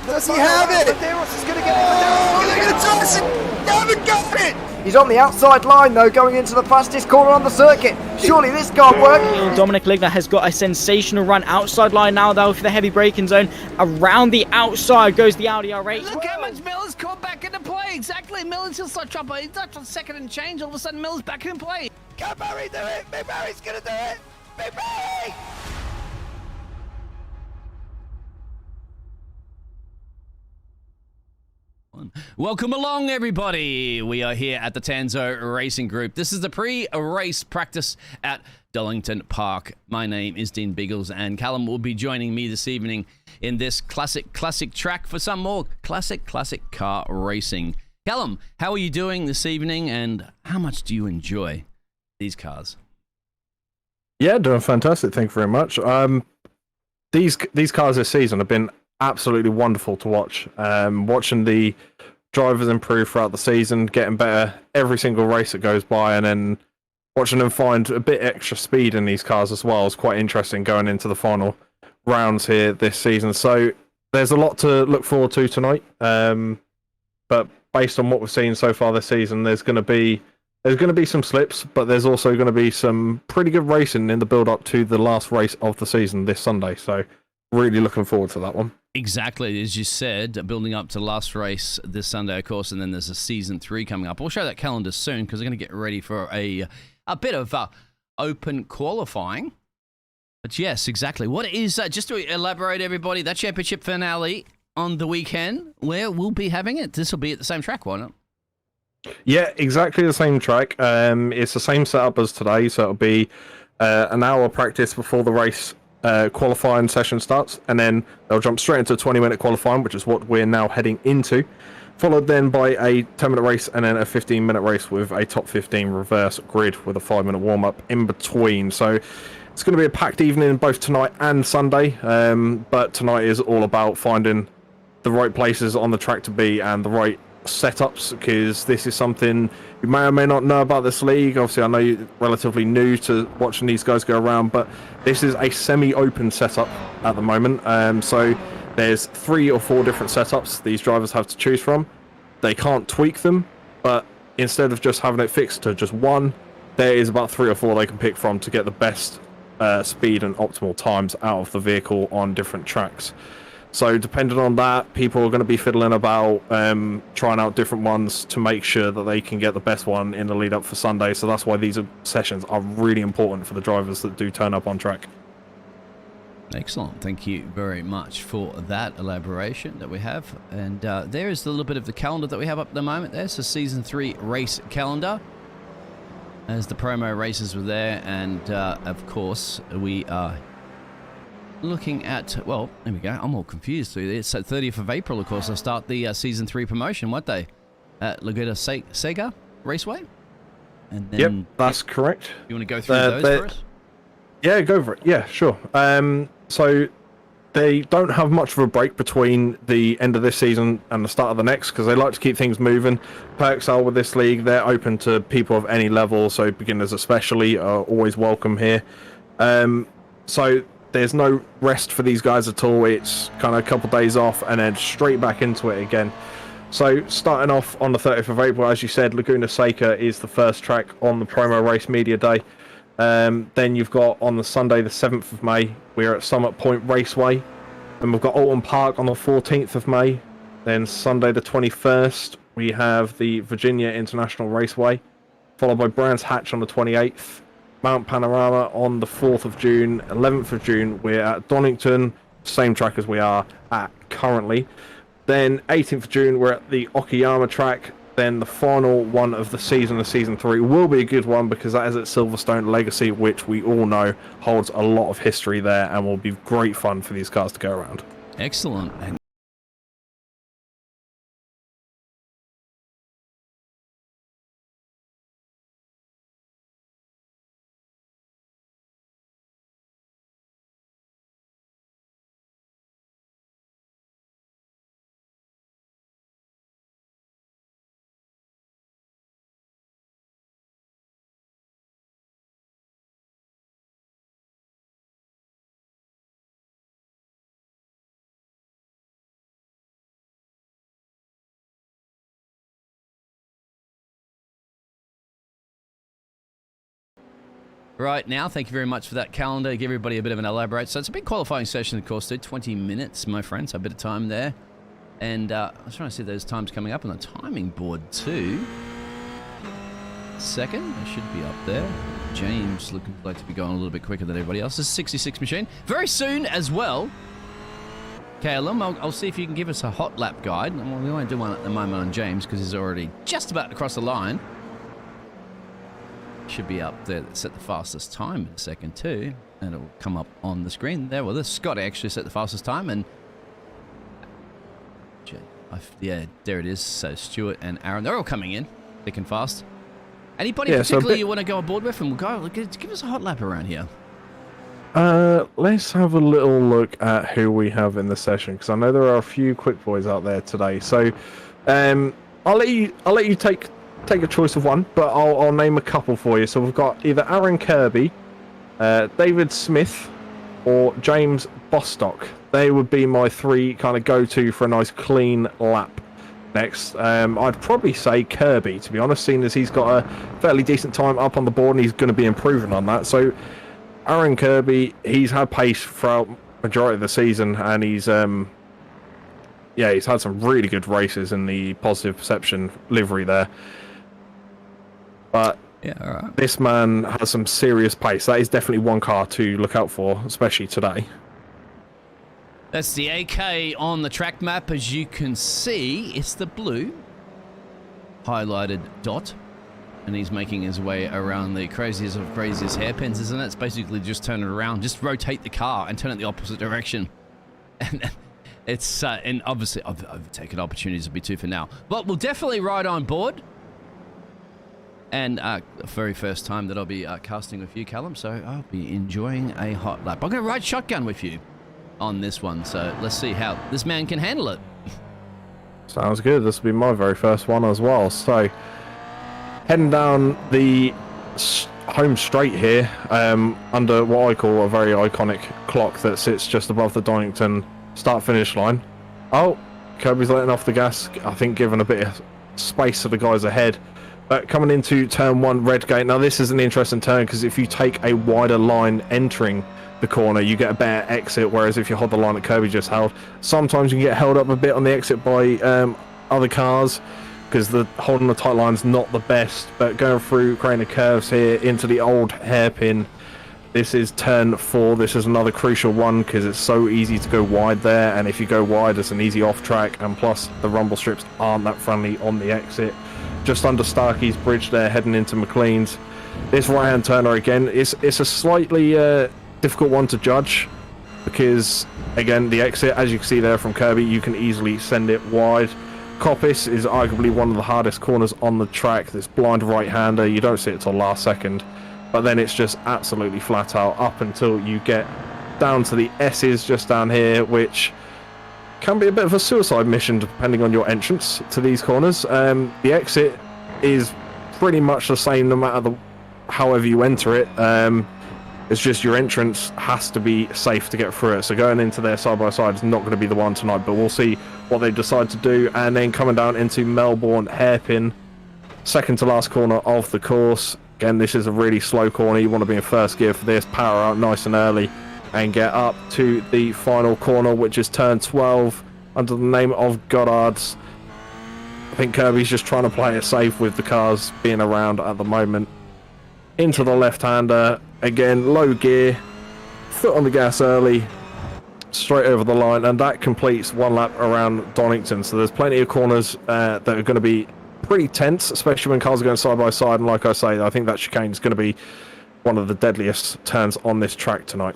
Does he have it? Medeiros is going to get it. Look at Tyson! They haven't got it! He's on the outside line though, going into the fastest corner on the circuit. Surely this can't work. Dominic Ligner has got a sensational run outside line now though for the heavy braking zone. Around the outside goes the Audi R8. Look how much Miller's caught back into play. Exactly. Miller's still start trouble. He's not on second and change. All of a sudden Miller's back in play. Can Barry do it? Big Barry's going to do it. Big Barry! Welcome along, everybody. We are here at the Tanso Racing Group. This is the pre-race practice at Donington Park. My name is Dean Biggles, and Callum will be joining me this evening in this classic track for some more classic car racing. Callum, how are you doing this evening, and how much do you enjoy these cars? Yeah, doing fantastic. Thank you very much. These cars this season have been absolutely wonderful to watch. Watching the drivers improve throughout the season, getting better every single race that goes by, and then watching them find a bit extra speed in these cars as well is quite interesting going into the final rounds here this season. So there's a lot to look forward to tonight. But based on what we've seen so far this season, there's going to be some slips, but there's also going to be some pretty good racing in the build up to the last race of the season this Sunday. So really looking forward to that one. Exactly, as you said, building up to the last race this Sunday, of course, and then there's a Season 3 coming up. We'll show that calendar soon because we're going to get ready for a bit of open qualifying. But yes, exactly. What is, just to elaborate, everybody, that championship finale on the weekend, where we'll be having it. This will be at the same track, won't it? Yeah, exactly the same track. It's the same setup as today, so it'll be an hour practice before the race qualifying session starts, and then they'll jump straight into 20-minute qualifying, which is what we're now heading into, followed then by a 10-minute race and then a 15-minute race with a top 15 reverse grid with a 5-minute warm-up in between. So it's going to be a packed evening both tonight and Sunday, but tonight is all about finding the right places on the track to be and the right setups, because this is something you may or may not know about this league. Obviously, I know you're relatively new to watching these guys go around, but this is a semi-open setup at the moment. So there's 3 or 4 different setups these drivers have to choose from. They can't tweak them, but instead of just having it fixed to just one, there is about 3 or 4 they can pick from to get the best speed and optimal times out of the vehicle on different tracks. So depending on that, people are going to be fiddling about trying out different ones to make sure that they can get the best one in the lead up for Sunday. So that's why these sessions are really important for the drivers that do turn up on track. Excellent. Thank you very much for that elaboration that we have. And there is a little bit of the calendar that we have up at the moment. There's the Season 3 race calendar, as the promo races were there. And of course, we are looking at, well, there we go. I'm all confused. It's at 30th of April, of course. They'll start the Season 3 promotion, won't they? At Laguna Seca Raceway? And then, yep, that's correct. You want to go through those for us? Yeah, go for it. Yeah, sure. So they don't have much of a break between the end of this season and the start of the next, because they like to keep things moving. Perks are with this league, they're open to people of any level, so beginners especially are always welcome here. So there's no rest for these guys at all. It's kind of a couple days off and then straight back into it again. So starting off on the 30th of April, as you said, Laguna Seca is the first track on the promo race media day. Then you've got on the Sunday the 7th of May, we're at Summit Point Raceway. And we've got Alton Park on the 14th of May. Then Sunday the 21st, we have the Virginia International Raceway, followed by Brands Hatch on the 28th. Mount Panorama on the 4th of June. 11th of June, we're at Donington, same track as we are at currently. Then 18th of June, we're at the Okayama track. Then the final one of the season, of Season 3, will be a good one because that is at Silverstone Legacy, which we all know holds a lot of history there and will be great fun for these cars to go around. Excellent. And right now. Thank you very much for that calendar. Give everybody a bit of an elaborate. So it's a big qualifying session, of course, dude. 20 minutes, my friends. So a bit of time there. And I was trying to see those times coming up on the timing board too. Second, they should be up there. James looking like to be going a little bit quicker than everybody else. This is 66 machine. Very soon as well. Callum, I'll see if you can give us a hot lap guide. Well, we won't do one at the moment on James because he's already just about to cross the line. Should be up there that set the fastest time in a second too. And it will come up on the screen there. Well, this Scott actually set the fastest time and yeah, there it is. So Stuart and Aaron, they're all coming in thick and fast. Anybody particularly you want to go aboard with? And we'll go, give us a hot lap around here. Let's have a little look at who we have in the session because I know there are a few quick boys out there today. So, I'll let you take a choice of one, but I'll name a couple for you. So we've got either Aaron Kirby, David Smith, or James Bostock. They would be my three kind of go-to for a nice clean lap. Next, I'd probably say Kirby, to be honest, seeing as he's got a fairly decent time up on the board and he's going to be improving on that. So, Aaron Kirby, he's had pace throughout majority of the season, and he's had some really good races in the Positive Perception livery there. But yeah, all right. This man has some serious pace. That is definitely one car to look out for, especially today. That's the AK on the track map. As you can see, it's the blue highlighted dot. And he's making his way around the craziest of craziest hairpins, isn't it? It's basically just turn it around, just rotate the car and turn it the opposite direction. And it's, and obviously I've taken opportunities to be two for now. But we'll definitely ride on board. And the very first time that I'll be casting with you, Callum, so I'll be enjoying a hot lap. I'm going to ride shotgun with you on this one, so let's see how this man can handle it. Sounds good. This will be my very first one as well. So, heading down the home straight here, under what I call a very iconic clock that sits just above the Donington start-finish line. Oh, Kirby's letting off the gas, I think giving a bit of space to the guys ahead. Coming into turn 1, red gate. Now, this is an interesting turn because if you take a wider line entering the corner, you get a better exit, whereas if you hold the line that Kirby just held, sometimes you can get held up a bit on the exit by other cars because the holding the tight line is not the best. But going through creating curves here into the old hairpin, this is turn 4. This is another crucial one because it's so easy to go wide there, and if you go wide, it's an easy off track, and plus the rumble strips aren't that friendly on the exit. Just under Starkey's bridge there, heading into McLean's. This right-hand turner again, it's a slightly difficult one to judge because, again, the exit, as you can see there from Kirby, you can easily send it wide. Coppice is arguably one of the hardest corners on the track. This blind right-hander, you don't see it till last second, but then it's just absolutely flat out up until you get down to the S's just down here, which can be a bit of a suicide mission depending on your entrance to these corners. The exit is pretty much the same no matter however you enter it. It's just your entrance has to be safe to get through it. So going into their side-by-side is not going to be the one tonight, but we'll see what they decide to do. And then coming down into Melbourne hairpin, second to last corner of the course. Again, this is a really slow corner. You want to be in first gear for this, power out nice and early, and get up to the final corner, which is turn 12 under the name of Goddard's. I think Kirby's just trying to play it safe with the cars being around at the moment. Into the left-hander, again, low gear, foot on the gas early, straight over the line, and that completes one lap around Donington. So there's plenty of corners that are going to be pretty tense, especially when cars are going side by side. And like I say, I think that chicane is going to be one of the deadliest turns on this track tonight.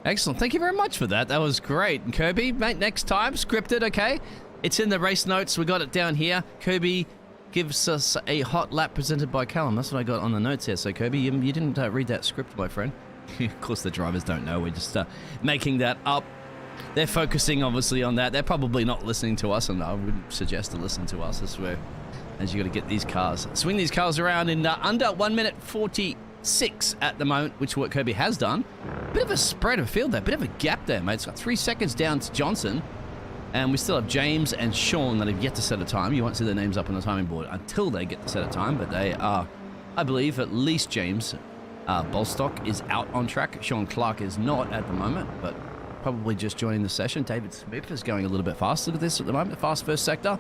Excellent. Thank you very much for that. That was great. And Kirby, mate, next time, scripted, okay? It's in the race notes. We got it down here. Kirby gives us a hot lap presented by Callum. That's what I got on the notes here. So, Kirby, you didn't read that script, my friend. Of course, the drivers don't know. We're just making that up. They're focusing, obviously, on that. They're probably not listening to us, and I wouldn't suggest to listen to us. That's where, as you got to get these cars, swing these cars around in under 1 minute 46 at the moment, which what Kirby has done. Bit of a spread of field there, bit of a gap there, mate. It's got 3 seconds down to Johnson. And we still have James and Sean that have yet to set a time. You won't see their names up on the timing board until they get to set a time, but they are, I believe, at least James Bostock is out on track. Sean Clark is not at the moment, but probably just joining the session. David Smith is going a little bit faster with this at the moment, the fast first sector.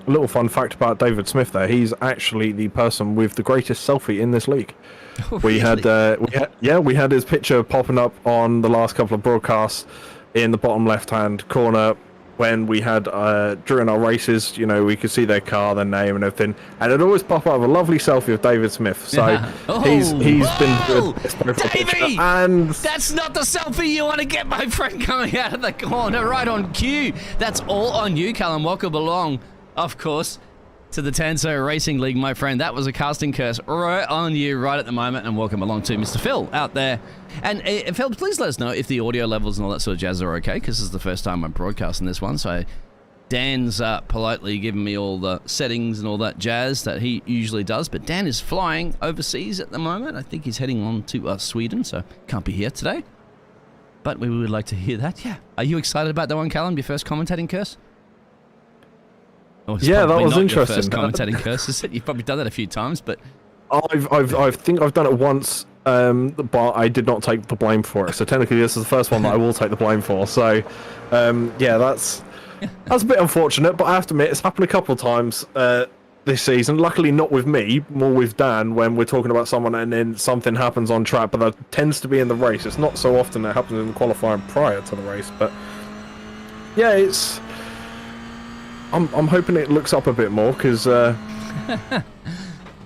A little fun fact about David Smith there, he's actually the person with the greatest selfie in this league. Oh, we had his picture popping up on the last couple of broadcasts in the bottom left-hand corner when we had, during our races, you know, we could see their car, their name and everything, and it'd always pop up a lovely selfie of David Smith. So he's been doing this Davey! and That's not the selfie you want to get, my friend, coming out of the corner, right on cue. That's all on you, Callum. Welcome along, of course, to the Tanso Racing League, my friend. That was a casting curse right on you right at the moment, and welcome along to Mr. Phil out there. And Phil, please let us know if the audio levels and all that sort of jazz are okay, because this is the first time I'm broadcasting this one, so Dan's politely giving me all the settings and all that jazz that he usually does, but Dan is flying overseas at the moment. I think he's heading on to Sweden, so can't be here today, but we would like to hear that. Yeah. Are you excited about that one, Callum, your first commentating curse? Oh, yeah, that was interesting. First commentating curse, is it? You've probably done that a few times, but I think I've done it once, but I did not take the blame for it. So technically, this is the first one that I will take the blame for. So, yeah, that's a bit unfortunate. But I have to admit, it's happened a couple of times this season. Luckily, not with me, more with Dan when we're talking about someone and then something happens on track. But that tends to be in the race. It's not so often that happens in the qualifying prior to the race. But yeah, it's. I'm hoping it looks up a bit more because if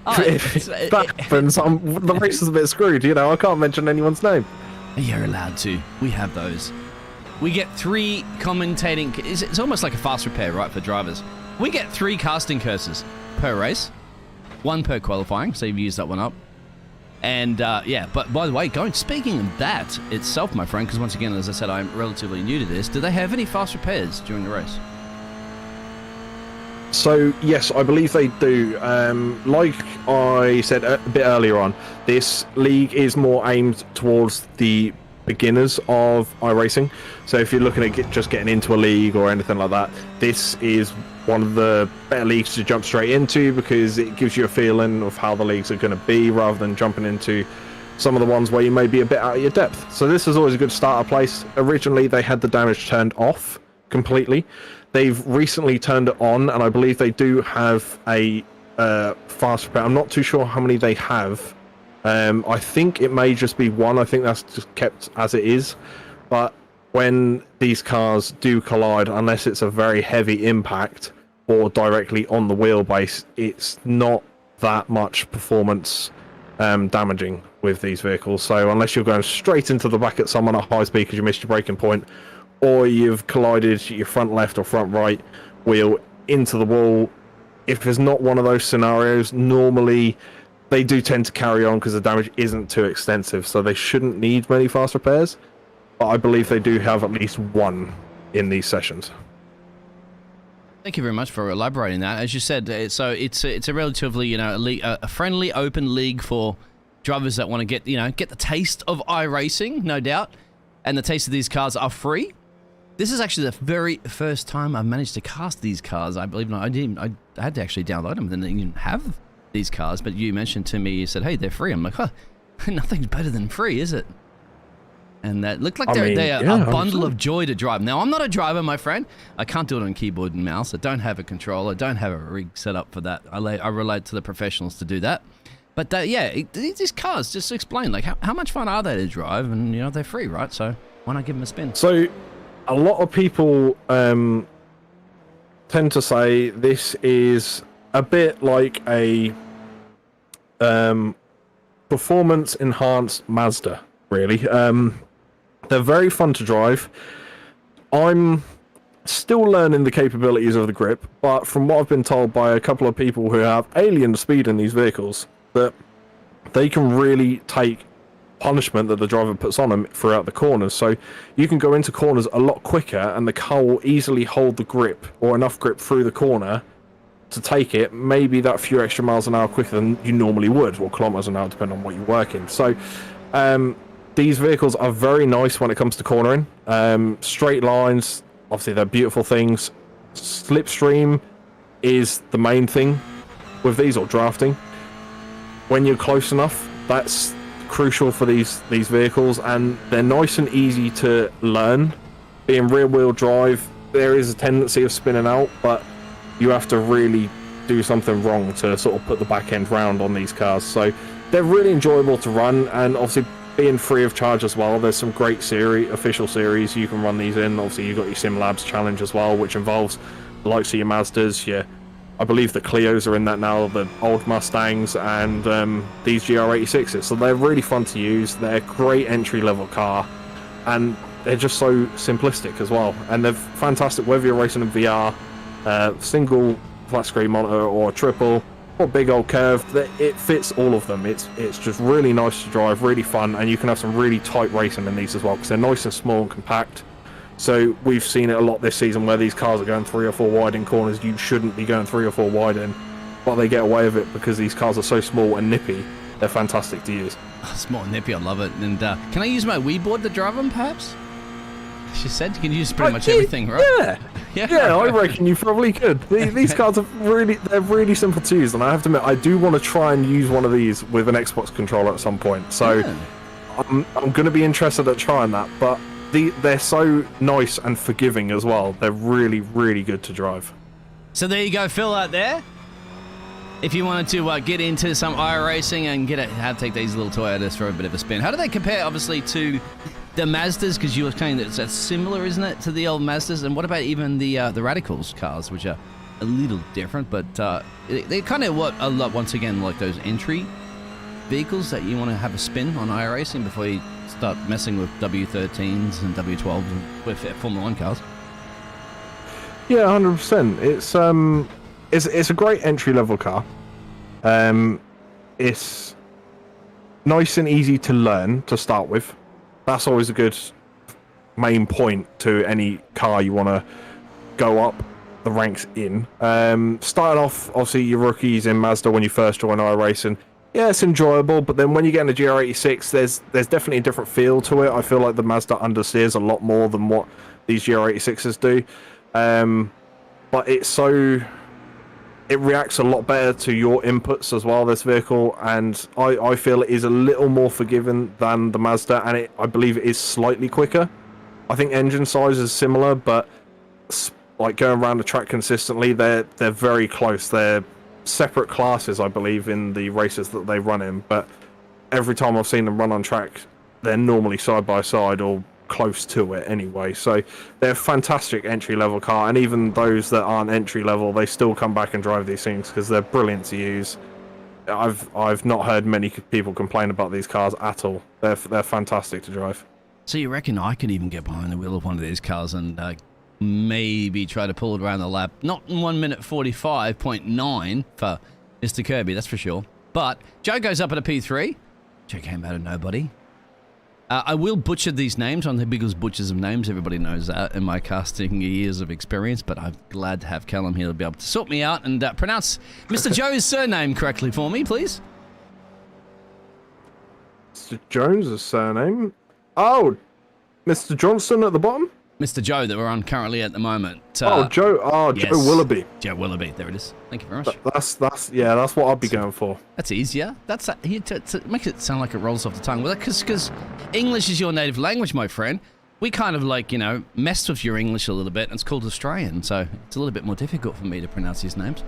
that happens, the race is a bit screwed. You know, I can't mention anyone's name. You're allowed to. We have those. We get 3 commentating. It's almost like a fast repair, right, for drivers. We get 3 casting curses per race, 1 per qualifying. So you've used that one up. And yeah, but by the way, speaking of that itself, my friend, because once again, as I said, I'm relatively new to this. Do they have any fast repairs during the race? So, yes, I believe they do. Like I said a bit earlier on, this league is more aimed towards the beginners of iRacing. So if you're looking at just getting into a league or anything like that, this is one of the better leagues to jump straight into because it gives you a feeling of how the leagues are going to be rather than jumping into some of the ones where you may be a bit out of your depth. So this is always a good starter place. Originally, they had the damage turned off completely. They've recently turned it on, and I believe they do have a fast repair. I'm not too sure how many they have. I think it may just be 1. I think that's just kept as it is. But when these cars do collide, unless it's a very heavy impact or directly on the wheelbase, it's not that much performance damaging with these vehicles. So unless you're going straight into the back at someone at high speed because you missed your braking point, or you've collided your front left or front right wheel into the wall, if there's not one of those scenarios, normally they do tend to carry on because the damage isn't too extensive, so they shouldn't need many fast repairs. But I believe they do have at least 1 in these sessions. Thank you very much for elaborating that. As you said, so it's a relatively, a friendly, open league for drivers that want to get the taste of iRacing, no doubt, and the taste of these cars are free. This is actually the very first time I've managed to cast these cars. I believe not. I had to actually download them, and then even have these cars. But you mentioned to me, you said, "Hey, they're free." I'm like, "Huh, nothing's better than free, is it?" And that looked like they are a bundle of joy to drive. Now, I'm not a driver, my friend. I can't do it on keyboard and mouse. I don't have a controller. I don't have a rig set up for that. I relate to the professionals to do that. But these cars, just explain, like how much fun are they to drive? And they're free, right? So why not give them a spin? So a lot of people tend to say this is a bit like a performance enhanced Mazda, really. They're very fun to drive. I'm still learning the capabilities of the grip, but from what I've been told by a couple of people who have alien speed in these vehicles, that they can really take punishment that the driver puts on them throughout the corners. So you can go into corners a lot quicker, and the car will easily hold the grip, or enough grip through the corner to take it, maybe that few extra miles an hour quicker than you normally would, or kilometers an hour, depending on what you're working. So these vehicles are very nice when it comes to cornering. Straight lines, obviously they're beautiful things. Slipstream is the main thing with these, or drafting. when you're close enough, that's crucial for these vehicles, and they're nice and easy to learn. Being rear-wheel drive, there is a tendency of spinning out, but you have to really do something wrong to sort of put the back end round on these cars. So they're really enjoyable to run, and obviously being free of charge as well. There's some great official series you can run these in. Obviously you've got your Sim Labs challenge as well, which involves the likes of your Mazdas, I believe the Clios are in that now, the old Mustangs, and these GR86s. So they're really fun to use. They're a great entry-level car, and they're just so simplistic as well. And they're fantastic whether you're racing in VR, single flat screen monitor, or triple, or big old curve. It fits all of them. It's just really nice to drive, really fun, and you can have some really tight racing in these as well, because they're nice and small and compact. So we've seen it a lot this season where these cars are going 3 or 4 wide in corners you shouldn't be going 3 or 4 wide in, but they get away with it because these cars are so small and nippy. They're fantastic to use. Small and nippy, I love it. And can I use my Wii board to drive them, perhaps? She said you can use pretty much everything, right? Yeah, I reckon you probably could. These cars are really simple to use, and I have to admit, I do want to try and use one of these with an Xbox controller at some point. So I'm going to be interested at trying that, but they're so nice and forgiving as well. They're really, really good to drive. So there you go, Phil, out there. If you wanted to get into some iRacing and how to take these little Toyotas for a bit of a spin. How do they compare, obviously, to the Mazdas? Because you were saying that that's similar, isn't it, to the old Mazdas? And what about even the Radicals cars, which are a little different, but they kind of once again, like those entry vehicles that you want to have a spin on iRacing before you start messing with W13s and W12s with Formula 1 cars. Yeah, 100%. It's a great entry level car. It's nice and easy to learn to start with. That's always a good main point to any car you want to go up the ranks in. Starting off, obviously, your rookies in Mazda when you first join iRacing. Yeah, it's enjoyable, but then when you get into GR86, there's definitely a different feel to it. I feel like the Mazda understeers a lot more than what these GR86s do. But it reacts a lot better to your inputs as well, this vehicle, and I feel it is a little more forgiving than the Mazda, and I believe it is slightly quicker. I think engine size is similar, but like going around the track consistently, they're very close. They're separate classes, I believe, in the races that they run in, but every time I've seen them run on track, they're normally side by side or close to it anyway. So they're a fantastic entry level car, and even those that aren't entry level, they still come back and drive these things because they're brilliant to use. I've not heard many people complain about these cars at all. They're fantastic to drive. So you reckon I could even get behind the wheel of one of these cars and maybe try to pull it around the lap? Not in 1 minute 45.9 for Mr. Kirby, that's for sure. But Joe goes up at a P3. Joe came out of nobody. I will butcher these names. I'm the biggest butchers of names. Everybody knows that in my casting years of experience, but I'm glad to have Callum here to be able to sort me out and pronounce Mr. Joe's surname correctly for me, please. Mr. Jones' surname? Oh, Mr. Johnson at the bottom? Mr. Joe that we're on currently at the moment. Yes. Joe Willoughby. Joe Willoughby, there it is. Thank you very much. That's what I'd be going for. That's easier. It makes it sound like it rolls off the tongue. Well, because English is your native language, my friend. We kind of messed with your English a little bit, and it's called Australian, so it's a little bit more difficult for me to pronounce these names.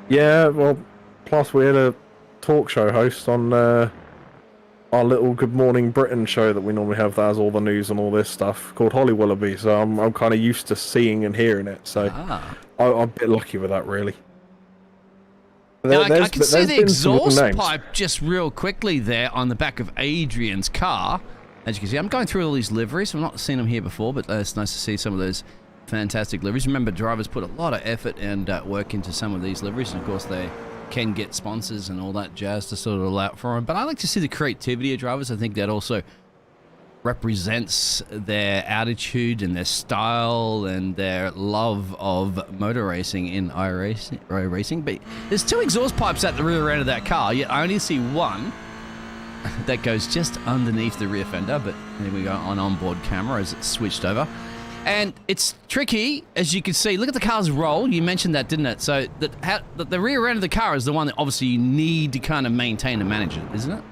Yeah, well, plus we had a talk show host on our little Good Morning Britain show that we normally have that has all the news and all this stuff, called Holly Willoughby, so I'm kind of used to seeing and hearing it, so I'm a bit lucky with that, really. Now, I can see the exhaust pipe just real quickly there on the back of Adrian's car. As you can see, I'm going through all these liveries. I've not seen them here before, but it's nice to see some of those fantastic liveries. Remember, drivers put a lot of effort and work into some of these liveries, and of course they can get sponsors and all that jazz to sort of allow for them. But I like to see the creativity of drivers. I think that also represents their attitude and their style and their love of motor racing in iRacing. But there's 2 exhaust pipes at the rear end of that car, yet I only see one that goes just underneath the rear fender. But there we go on onboard camera as it's switched over. And it's tricky, as you can see. Look at the car's roll. You mentioned that, didn't it? So the rear end of the car is the one that obviously you need to kind of maintain and manage it, isn't it?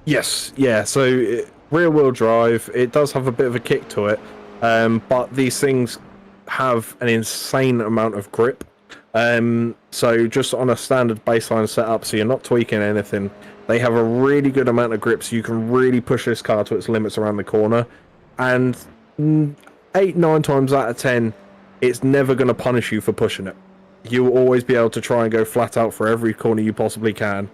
Yes, yeah. So rear-wheel drive, it does have a bit of a kick to it, but these things have an insane amount of grip. So just on a standard baseline setup, so you're not tweaking anything, they have a really good amount of grip, so you can really push this car to its limits around the corner. And 8-9 times out of 10, it's never going to punish you for pushing it. You'll always be able to try and go flat out for every corner you possibly can,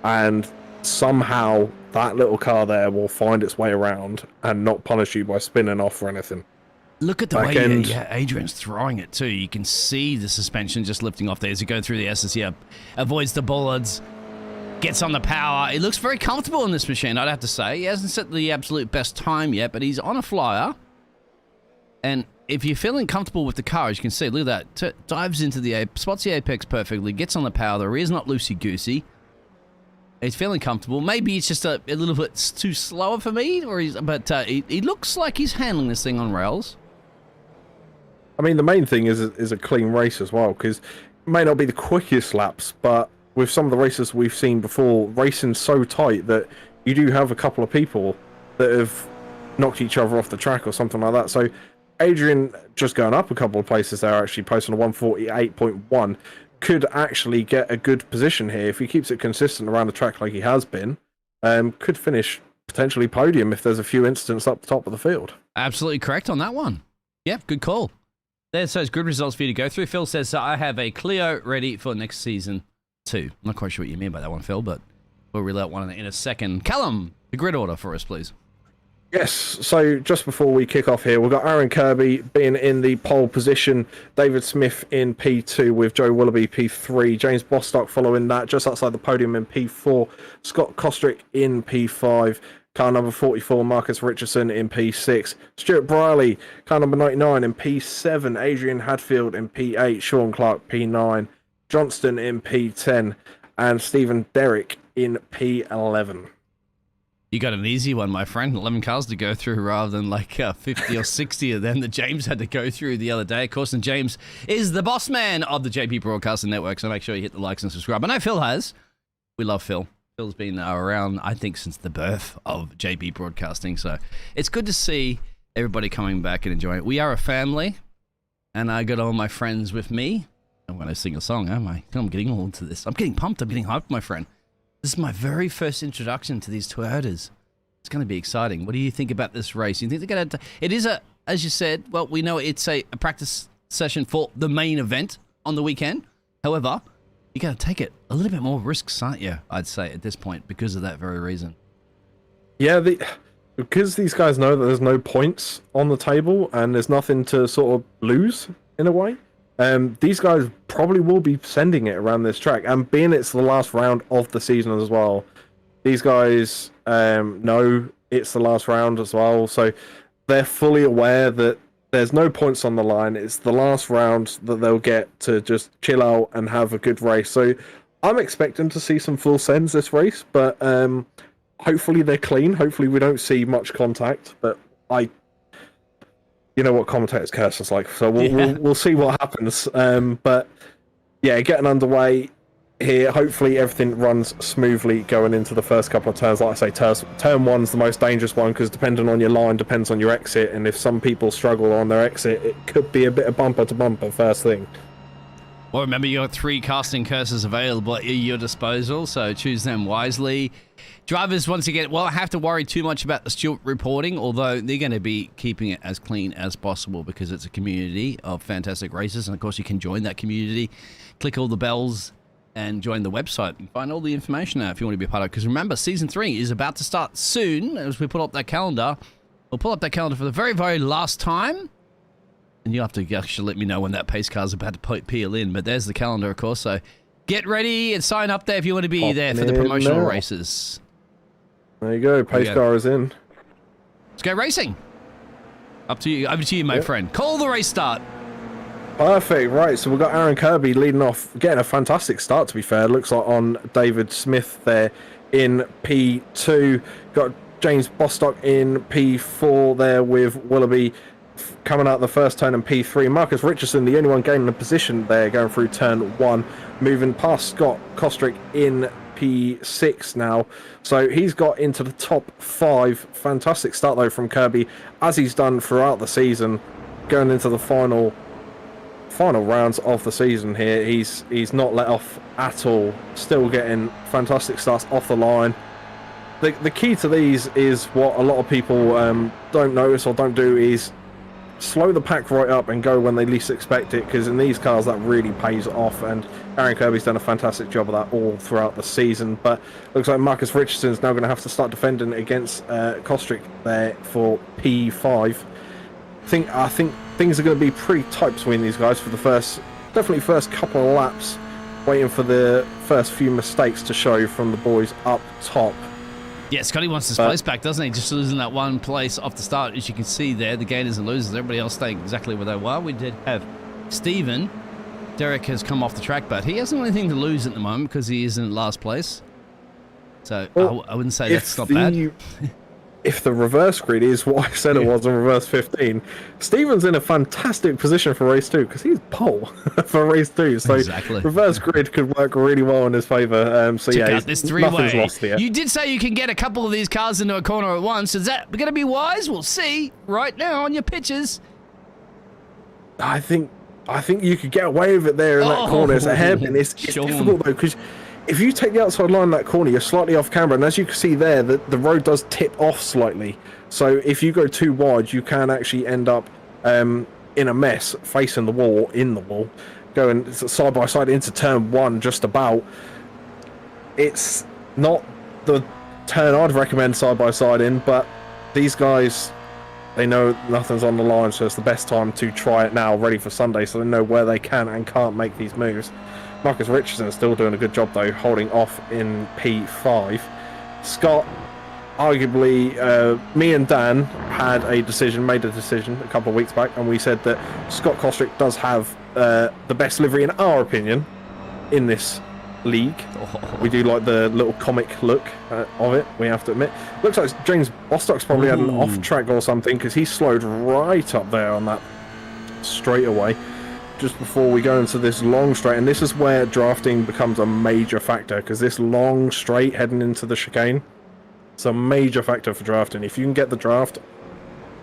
and somehow that little car there will find its way around and not punish you by spinning off or anything. Look at the way Adrian's throwing it too. You can see the suspension just lifting off there as you go through the S's here. Avoids the bollards, gets on the power. It looks very comfortable in this machine, I'd have to say. He hasn't set the absolute best time yet, but he's on a flyer. And if you're feeling comfortable with the car, as you can see, look at that. Dives into the spots the apex perfectly, gets on the power. The rear's not loosey-goosey. He's feeling comfortable. Maybe it's just a little bit too slower for me, but he looks like he's handling this thing on rails. I mean, the main thing is a clean race as well, because it may not be the quickest laps, but with some of the races we've seen before, racing's so tight that you do have a couple of people that have knocked each other off the track or something like that. So Adrian, just going up a couple of places there, actually posting a 148.1, could actually get a good position here if he keeps it consistent around the track like he has been. Could finish potentially podium if there's a few incidents up the top of the field. Absolutely correct on that one. Yeah, good call. There's those good results for you to go through. Phil says, I have a Clio ready for next season too. I'm not quite sure what you mean by that one, Phil, but we'll reel out one in a second. Callum, the grid order for us, please. Yes, so just before we kick off here, we've got Aaron Kirby being in the pole position, David Smith in P2 with Joe Willoughby P3, James Bostock following that, just outside the podium in P4, Scott Kostrick in P5, car number 44, Marcus Richardson in P6, Stuart Briley, car number 99 in P7, Adrian Hadfield in P8, Sean Clark P9, Johnston in P10, and Stephen Derrick in P11. You got an easy one, my friend. 11 cars to go through rather than like 50 or 60 of them that James had to go through the other day. Of course, and James is the boss man of the JP Broadcasting Network, so make sure you hit the likes and subscribe. I know Phil has. We love Phil. Phil's been around, I think, since the birth of JP Broadcasting, so it's good to see everybody coming back and enjoying it. We are a family, and I got all my friends with me. I'm going to sing a song, am I? I'm getting all into this. I'm getting pumped. I'm getting hyped, my friend. This is my very first introduction to these Toyotas. It's going to be exciting. What do you think about this race? You think they're going to... It is a, as you said, well, we know it's a practice session for the main event on the weekend. However, you got to take it a little bit more risks, aren't you? I'd say at this point because of that very reason. Yeah, because these guys know that there's no points on the table and there's nothing to sort of lose in a way. These guys probably will be sending it around this track, and being it's the last round of the season as well, these guys know it's the last round as well, so they're fully aware that there's no points on the line. It's the last round that they'll get to just chill out and have a good race. So I'm expecting to see some full sends this race, but hopefully they're clean. Hopefully we don't see much contact, but you know what commentators curse us like, so we'll see what happens. But yeah, getting underway here. Hopefully everything runs smoothly going into the first couple of turns. Like I say, turn one's the most dangerous one because depending on your line, depends on your exit, and if some people struggle on their exit, it could be a bit of bumper to bumper first thing. Well, remember, you got 3 casting curses available at your disposal, so choose them wisely. Drivers, once again, won't have to worry too much about the Stewart reporting, although they're going to be keeping it as clean as possible because it's a community of fantastic racers, and of course you can join that community, click all the bells, and join the website and find all the information out if you want to be a part of it. Because remember, Season 3 is about to start soon. As we put up that calendar, we'll pull up that calendar for the very, very last time. And you'll have to actually let me know when that pace car's about to peel in. But there's the calendar, of course. So get ready and sign up there if you want to be there for the promotional races. There you go. Pace car is in. Let's go racing. Up to you. Over to you, my friend. Call the race start. Perfect. Right. So we've got Aaron Kirby leading off, getting a fantastic start, to be fair. Looks like on David Smith there in P2. Got James Bostock in P4 there with Willoughby coming out the first turn in P3. Marcus Richardson, the only one gaining the position there, going through turn 1, moving past Scott Kostrick in P6 now. So he's got into the top 5. Fantastic start though from Kirby, as he's done throughout the season, going into the final rounds of the season here. He's not let off at all, still getting fantastic starts off the line. The key to these is what a lot of people don't notice or don't do, is slow the pack right up and go when they least expect it, because in these cars that really pays off, and Aaron Kirby's done a fantastic job of that all throughout the season. But looks like Marcus Richardson's now going to have to start defending against Kostrick there for P5. I think things are going to be pretty tight between these guys for the first couple of laps, waiting for the first few mistakes to show from the boys up top. Yeah, Scotty wants his place back, doesn't he? Just losing that one place off the start. As you can see there, the gainers and losers, everybody else staying exactly where they were. We did have Stephen. Derek has come off the track, but he hasn't anything to lose at the moment because he is in last place. So well, I wouldn't say that's not bad. If the reverse grid is what I said it was in reverse 15, Stephen's in a fantastic position for race 2 because he's pole for race 2. So exactly. Reverse grid could work really well in his favour. So yeah, this nothing's lost here. You did say you can get a couple of these cars into a corner at once. Is that going to be wise? We'll see right now on your pictures. I think you could get away with it there in that corner. It's a hairpin. It's difficult though, because if you take the outside line in that corner, you're slightly off camera, and as you can see there, the road does tip off slightly. So if you go too wide, you can actually end up in a mess, facing the wall, going side by side into turn 1 just about. It's not the turn I'd recommend side by side in, but these guys, they know nothing's on the line, so it's the best time to try it now, ready for Sunday, so they know where they can and can't make these moves. Marcus Richardson is still doing a good job though, holding off in P5. Scott, arguably, me and Dan made a decision a couple of weeks back, and we said that Scott Kostrick does have the best livery in our opinion in this league. We do like the little comic look of it, we have to admit. Looks like James Bostock's probably had an off track or something, because he slowed right up there on that straightaway just before we go into this long straight, and this is where drafting becomes a major factor, because this long straight heading into the chicane, it's a major factor for drafting. If you can get the draft,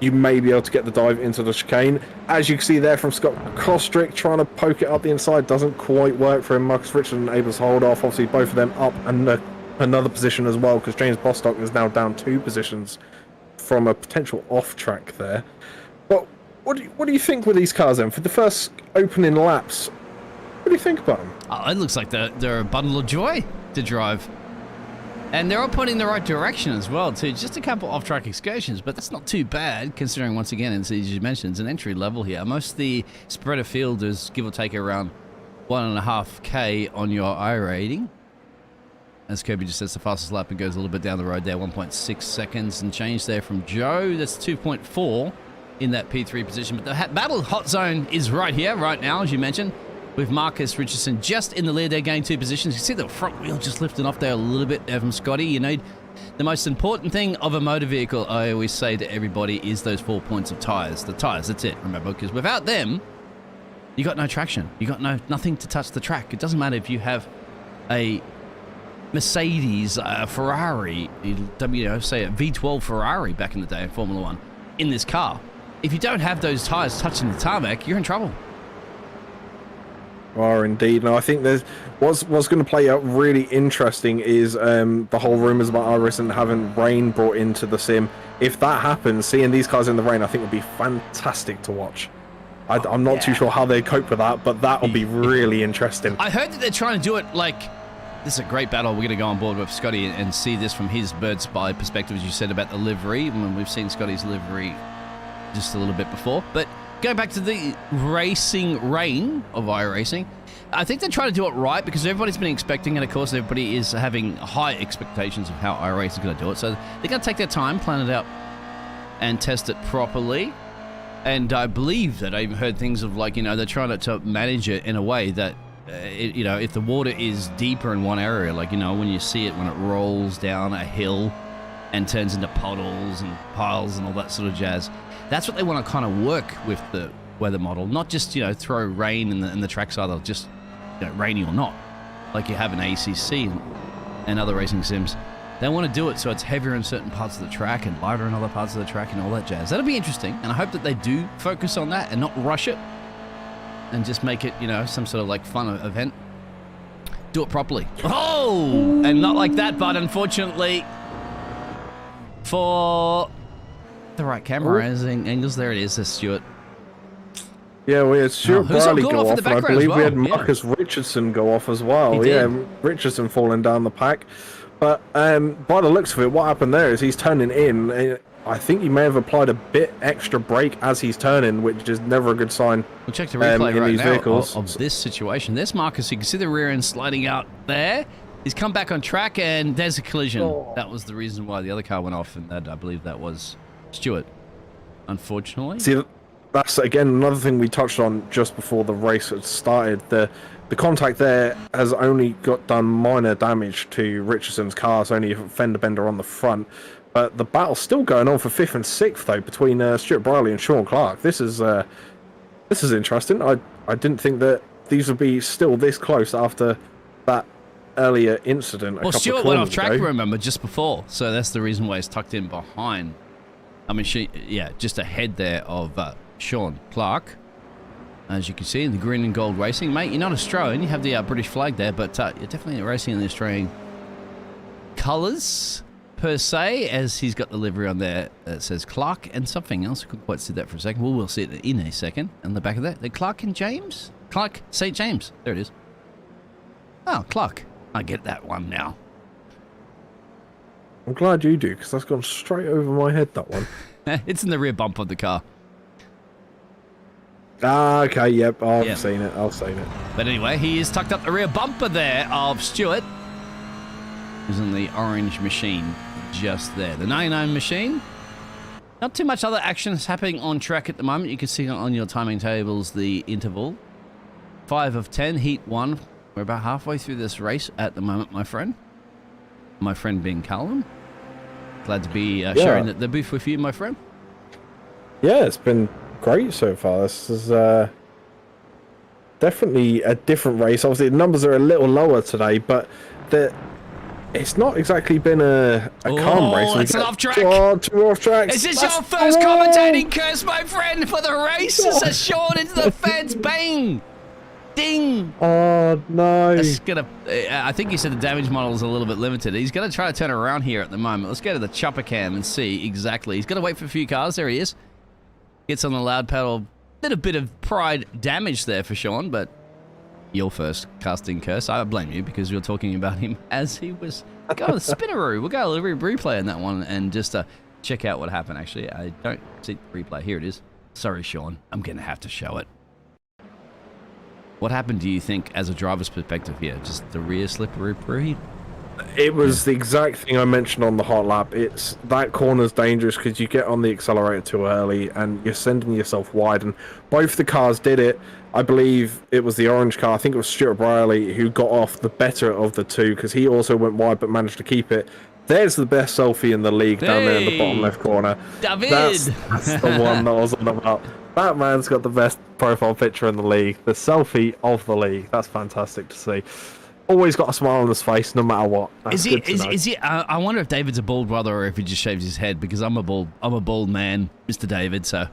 you may be able to get the dive into the chicane. As you can see there from Scott Kostrick, trying to poke it up the inside doesn't quite work for him. Marcus Richardson able to hold off, obviously both of them up and another position as well, because James Bostock is now down 2 positions from a potential off track there. But what do you think with these cars then? For the first opening laps, what do you think about them? It looks like they're a bundle of joy to drive. And they're all pointing in the right direction as well, too. Just a couple off-track excursions, but that's not too bad, considering, once again, as you mentioned, it's an entry level here. Most of the spreader field is, give or take, around 1.5K on your I rating. As Kirby just says, the fastest lap, and goes a little bit down the road there, 1.6 seconds and change there from Joe. That's 2.4 in that P3 position. But the battle hot zone is right here, right now, as you mentioned, with Marcus Richardson just in the lead there, gaining 2 positions. You see the front wheel just lifting off there a little bit there from Scotty. You know, the most important thing of a motor vehicle, I always say to everybody, is those 4 points of tyres. The tyres, that's it, remember, because without them, you got no traction. You got nothing to touch the track. It doesn't matter if you have a Mercedes, a Ferrari, say a V12 Ferrari back in the day in Formula 1, in this car. If you don't have those tyres touching the tarmac, you're in trouble. Are indeed. Now I think there's what's going to play out really interesting is the whole rumours about iRacing having rain brought into the sim. If that happens, seeing these cars in the rain, I think would be fantastic to watch. I'm not too sure how they cope with that, but that will be really interesting. I heard that they're trying to do it like, this is a great battle. We're going to go on board with Scotty and see this from his bird's eye perspective, as you said about the livery. When we've seen Scotty's livery just a little bit before, but going back to the racing rain of iRacing, I think they're trying to do it right, because everybody's been expecting, and of course everybody is having high expectations of how iRacing is going to do it. So they're going to take their time, plan it out, and test it properly. And I believe that I even heard things of like, they're trying to manage it in a way that, if the water is deeper in one area, like, when you see it when it rolls down a hill, and turns into puddles and piles and all that sort of jazz. That's what they want to kind of work with the weather model, not just, throw rain in the tracks either, just rainy or not, like you have in ACC and other racing sims. They want to do it so it's heavier in certain parts of the track and lighter in other parts of the track and all that jazz. That'll be interesting, and I hope that they do focus on that and not rush it and just make it, some sort of like fun event. Do it properly. Oh! And not like that, but unfortunately for the right camera angles, there it is, there's Stuart. Yeah, we had Stuart Briley go off, and I believe we had Marcus Richardson go off as well. Yeah, Richardson falling down the pack. But by the looks of it, what happened there is he's turning in. I think he may have applied a bit extra brake as he's turning, which is never a good sign. We'll check the replay right now of this situation. There's Marcus. You can see the rear end sliding out there. He's come back on track, and there's a collision. Oh. That was the reason why the other car went off, and I believe that was Stuart, unfortunately. See, that's, again, another thing we touched on just before the race had started. The contact there has only done minor damage to Richardson's car. It's only a fender bender on the front. But the battle's still going on for 5th and 6th, though, between Stuart Briley and Sean Clark. This is interesting. I didn't think that these would be still this close after that earlier incident. Well, Stuart went off track, remember, just before. So that's the reason why he's tucked in behind. I mean, just ahead there of Sean Clark. As you can see in the green and gold racing. Mate, you're not Australian. You have the British flag there, but you're definitely racing in the Australian colours, per se, as he's got the livery on there that says Clark and something else. I couldn't quite see that for a second. Well, we'll see it in a second. On the back of that, the Clark and James? Clark St. James. There it is. Oh, Clark. I get that one now. I'm glad you do, because that's gone straight over my head, that one. It's in the rear bump of the car. Ah, okay, yep, I've seen it, But anyway, he is tucked up the rear bumper there of Stuart, who's in the orange machine just there. The 99 machine. Not too much other action is happening on track at the moment. You can see on your timing tables the interval. 5 of 10, heat 1. We're about halfway through this race at the moment, my friend. My friend being Callum. Glad to be sharing the booth with you, my friend. Yeah, it's been great so far. This is definitely a different race. Obviously, the numbers are a little lower today, but it's not exactly been a calm race. It's an off track. Two off tracks. Is this your first commentating curse, my friend, for the race? It's a short into the fence. Bang! Ding! Oh, no. That's gonna, I think he said the damage model is a little bit limited. He's going to try to turn around here at the moment. Let's go to the chopper cam and see exactly. He's going to wait for a few cars. There he is. Gets on the loud pedal. Did a bit of pride damage there for Sean, but you're first, casting curse. I blame you because you're talking about him as he was going the spinneroo. We'll go a little replay on that one and just check out what happened, actually. I don't see the replay. Here it is. Sorry, Sean. I'm going to have to show it. What happened, do you think, as a driver's perspective here? Just the rear slippery? It was the exact thing I mentioned on the hot lap. It's that corner's dangerous because you get on the accelerator too early and you're sending yourself wide. And both the cars did it. I believe it was the orange car. I think it was Stuart Briley who got off the better of the two because he also went wide but managed to keep it. There's the best selfie in the league down there in the bottom left corner. David! That's the one that I was on about. That man's got the best profile picture in the league. The selfie of the league. That's fantastic to see. Always got a smile on his face, no matter what. That's is he? I wonder if David's a bald brother or if he just shaves his head. Because I'm a bald man, Mr. David. So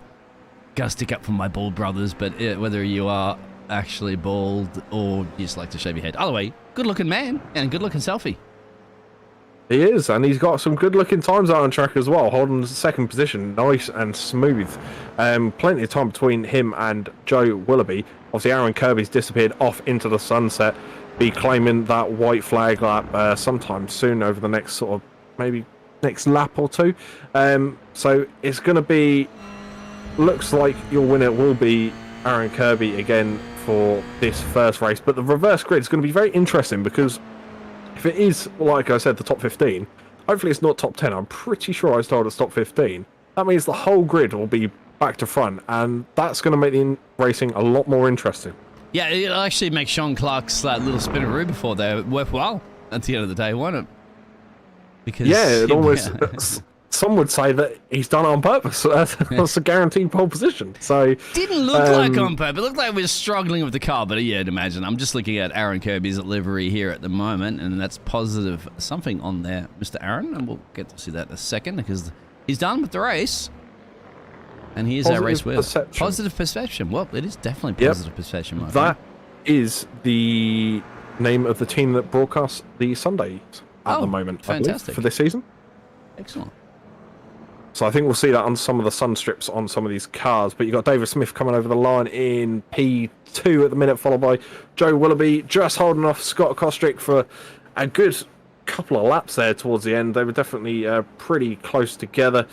gotta stick up for my bald brothers. But whether you are actually bald or you just like to shave your head, either way, good-looking man and good-looking selfie. He is, and he's got some good-looking times out on track as well, holding the second position, nice and smooth. Plenty of time between him and Joe Willoughby. Obviously, Aaron Kirby's disappeared off into the sunset. Be claiming that white flag lap sometime soon over the next sort of maybe next lap or two. So it's going to be, looks like your winner will be Aaron Kirby again for this first race. But the reverse grid is going to be very interesting because if it is, like I said, the top 15, hopefully it's not top 10. I'm pretty sure I was told it's top 15. That means the whole grid will be back to front, and that's going to make the racing a lot more interesting. Yeah, it'll actually make Sean Clark's little spinneroo before there worthwhile at the end of the day, won't it? Because it almost. Some would say that he's done it on purpose. That's a guaranteed pole position. So didn't look like on purpose. It looked like we were struggling with the car, but yeah, imagine. I'm just looking at Aaron Kirby's livery here at the moment, and that's positive something on there, Mr. Aaron, and we'll get to see that in a second because he's done with the race. And here's our race wheel. Positive perception. Well, it is definitely positive perception, my friend. That is the name of the team that broadcasts the Sundays at the moment, fantastic. For this season. Excellent. So I think we'll see that on some of the sun strips on some of these cars. But you've got David Smith coming over the line in P2 at the minute, followed by Joe Willoughby, just holding off Scott Kostrick for a good couple of laps there towards the end. They were definitely pretty close together.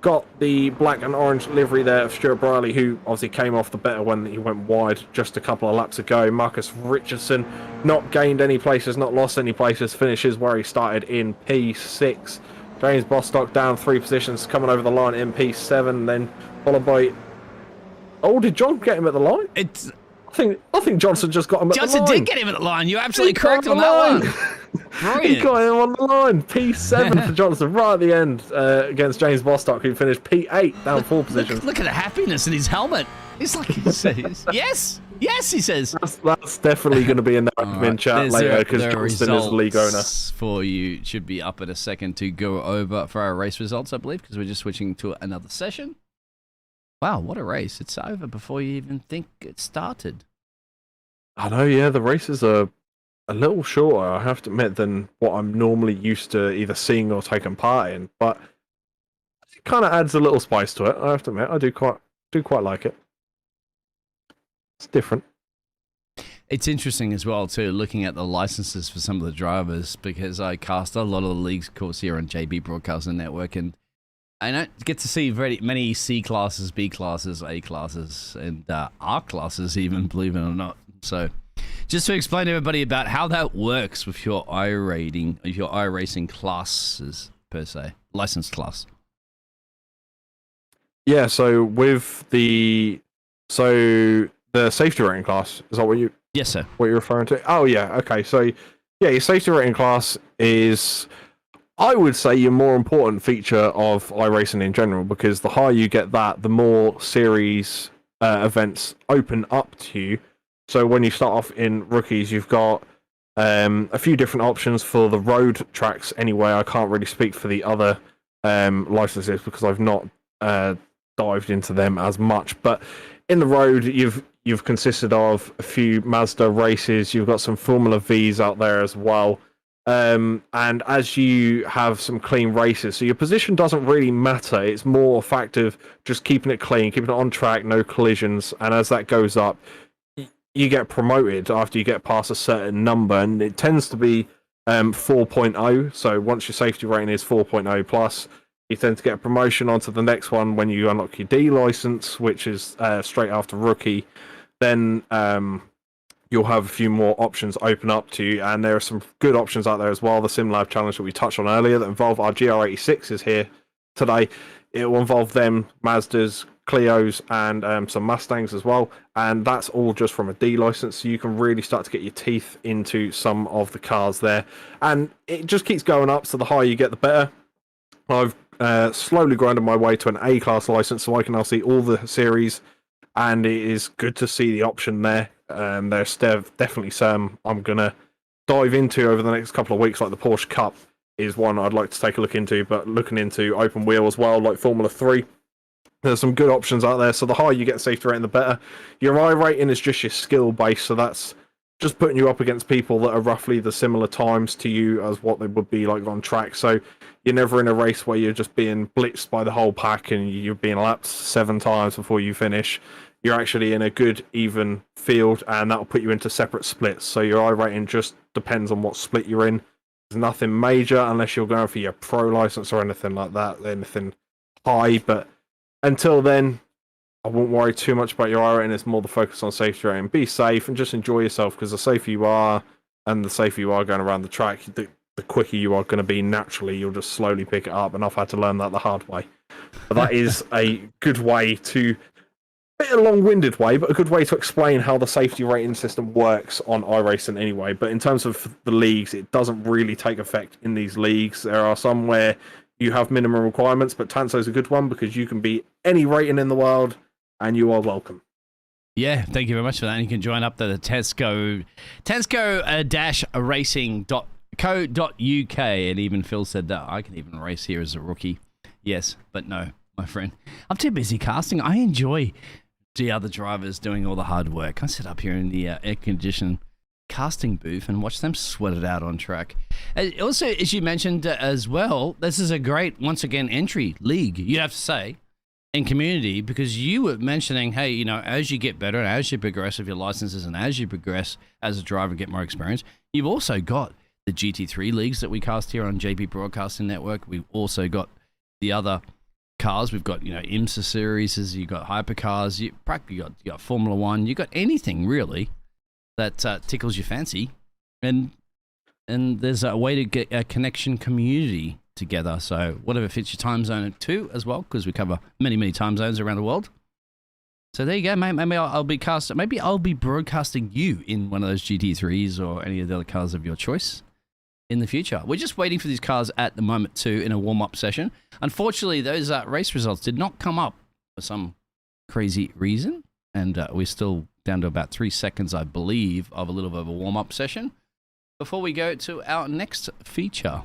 Got the black and orange livery there of Stuart Briley, who obviously came off the better when he went wide just a couple of laps ago. Marcus Richardson not gained any places, not lost any places, finishes where he started in P6. James Bostock down 3 positions, coming over the line in P7, then followed by... Oh, did John get him at the line? I think Johnson just got him at the line. Johnson did get him at the line. You're absolutely correct on that one. Brilliant. He got him on the line. P7 for Johnson right at the end against James Bostock, who finished P8 down 4 positions. Look at the happiness in his helmet. It's like he says, yes, he says. That's definitely going to be in the admin chat later because Johnston is the league owner. For you should be up in a second to go over for our race results, I believe, because we're just switching to another session. Wow, what a race. It's over before you even think it started. I know, yeah, the races are a little shorter, I have to admit, than what I'm normally used to either seeing or taking part in, but it kind of adds a little spice to it, I have to admit. I do quite like it. It's different. It's interesting as well, too, looking at the licenses for some of the drivers, because I cast a lot of the leagues, of course, here on JB Broadcasting Network, and I don't get to see very many C classes, B classes, A classes, and R classes even, believe it or not. So just to explain to everybody about how that works with your iRacing classes, per se, licensed class. Yeah, so with the safety rating class, is that what you... Yes, sir. What you're referring to? Oh, yeah, okay. So, yeah, your safety rating class is, I would say, your more important feature of iRacing in general, because the higher you get that, the more series events open up to you. So when you start off in rookies, you've got a few different options for the road tracks anyway. I can't really speak for the other licenses because I've not dived into them as much. But in the road, you've consisted of a few Mazda races. You've got some Formula Vs out there as well. And as you have some clean races, so your position doesn't really matter. It's more a fact of just keeping it clean, keeping it on track, no collisions. And as that goes up, you get promoted after you get past a certain number, and it tends to be 4.0. So once your safety rating is 4.0 plus, you tend to get a promotion onto the next one when you unlock your D license, which is straight after rookie. Then you'll have a few more options open up to you, and there are some good options out there as well. The SimLab challenge that we touched on earlier that involve our GR86s here today. It will involve them, Mazdas, Clios, and some Mustangs as well, and that's all just from a D license, so you can really start to get your teeth into some of the cars there, and it just keeps going up, so the higher you get the better. I've slowly grinded my way to an A class license, so I can now see all the series, and it is good to see the option there. There's definitely some I'm gonna dive into over the next couple of weeks, like the Porsche Cup is one I'd like to take a look into, but looking into open wheel as well, like Formula 3. There's some good options out there, so the higher you get safety rating, the better. Your I rating is just your skill base, so that's just putting you up against people that are roughly the similar times to you as what they would be like on track. So you're never in a race where you're just being blitzed by the whole pack and you're being lapped 7 times before you finish. You're actually in a good, even field, and that'll put you into separate splits. So your I rating just depends on what split you're in. There's nothing major unless you're going for your pro license or anything like that, anything high, but until then, I won't worry too much about your I rating. It's more the focus on safety rating. Be safe and just enjoy yourself, because the safer you are and the safer you are going around the track, the quicker you are going to be naturally. You'll just slowly pick it up, and I've had to learn that the hard way. But that is a good way to bit of a long-winded way, but a good way to explain how the safety rating system works on iRacing anyway. But in terms of the leagues, it doesn't really take effect in these leagues. There are some where you have minimum requirements, but Tanso's a good one because you can beat any rating in the world and you are welcome. Yeah, thank you very much for that. And you can join up to the Tanso-racing.co.uk. And even Phil said that I can even race here as a rookie. Yes, but no, my friend. I'm too busy casting. I enjoy the other drivers doing all the hard work. I sit up here in the air-conditioned casting booth and watch them sweat it out on track. Also, as you mentioned as well, this is a great, once again, entry league, you have to say, in community, because you were mentioning, hey, you know, as you get better and as you progress with your licenses and as you progress as a driver and get more experience, you've also got the GT3 leagues that we cast here on JB Broadcasting Network. We've also got the other cars. We've got, you know, IMSA series, you've got hypercars, you got Formula One, you got anything really that tickles your fancy, and there's a way to get a connection community together. So whatever fits your time zone too, as well, because we cover many time zones around the world. So there you go, mate. Maybe I'll be broadcasting you in one of those GT3s or any of the other cars of your choice in the future. We're just waiting for these cars at the moment too in a warm-up session. Unfortunately, those race results did not come up for some crazy reason, and we're still down to about 3 seconds, I believe, of a little bit of a warm-up session before we go to our next feature.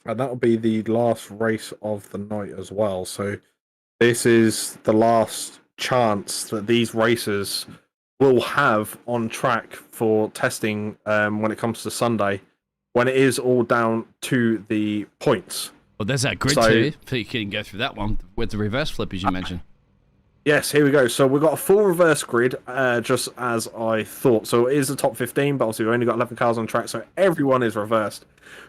And that'll be the last race of the night as well. So this is the last chance that these racers will have on track for testing when it comes to Sunday, when it is all down to the points. Well, there's that grid too, so you can go through that one with the reverse flip, as you mentioned. Yes, here we go. So we've got a full reverse grid, just as I thought. So it is the top 15, but obviously we've only got 11 cars on track, so everyone is reversed.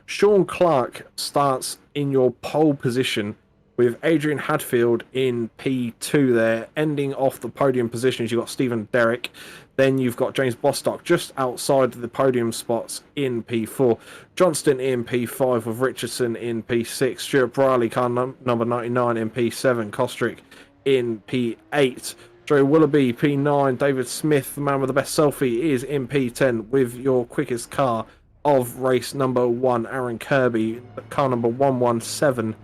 Sean Clark starts in your pole position with Adrian Hadfield in P2 there, ending off the podium positions. You've got Stephen Derrick. Then you've got James Bostock just outside the podium spots in P4. Johnston in P5 with Richardson in P6. Stuart Briley, car number 99 in P7. Kostrick in P8. Joe Willoughby, P9. David Smith, the man with the best selfie, is in P10 with your quickest car of race number 1. Aaron Kirby, car number 117,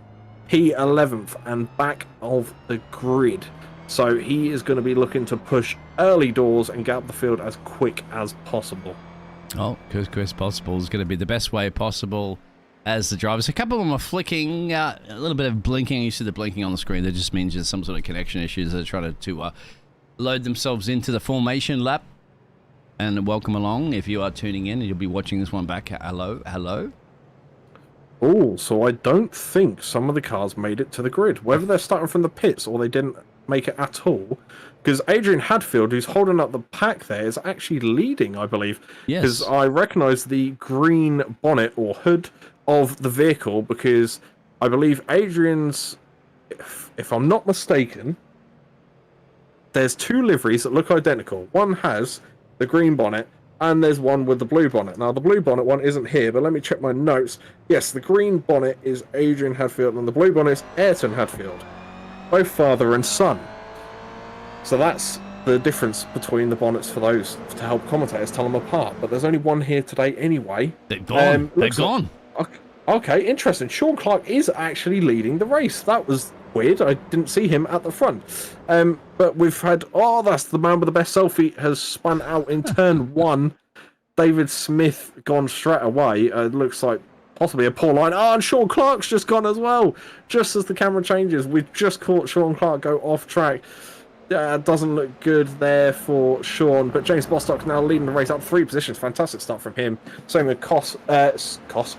P11th and back of the grid. So he is going to be looking to push early doors and get up the field as quick as possible. Oh, quick as possible is going to be the best way possible as the drivers. A couple of them are flicking, a little bit of blinking. You see the blinking on the screen. That just means there's some sort of connection issues. They're trying to load themselves into the formation lap. And welcome along if you are tuning in and you'll be watching this one back. Hello. Oh, so I don't think some of the cars made it to the grid. Whether they're starting from the pits or they didn't make it at all. Because Adrian Hadfield, who's holding up the pack there, is actually leading, I believe. Yes. Because I recognise the green bonnet or hood of the vehicle, because I believe Adrian's, if I'm not mistaken, there's 2 liveries that look identical. One has the green bonnet, and there's one with the blue bonnet. Now, the blue bonnet one isn't here, but let me check my notes. Yes, the green bonnet is Adrian Hadfield, and the blue bonnet is Ayrton Hadfield. Both father and son. So that's the difference between the bonnets for those, to help commentators tell them apart. But there's only one here today anyway. They're gone. They're gone. Okay, interesting. Sean Clark is actually leading the race. That was weird. I didn't see him at the front. But we've had... Oh, that's the man with the best selfie has spun out in turn 1. David Smith gone straight away. It looks like possibly a poor line. Oh, and Sean Clark's just gone as well. Just as the camera changes, we've just caught Sean Clark go off track. Doesn't look good there for Sean, but James Bostock's now leading the race up 3 positions. Fantastic start from him. Same with Scott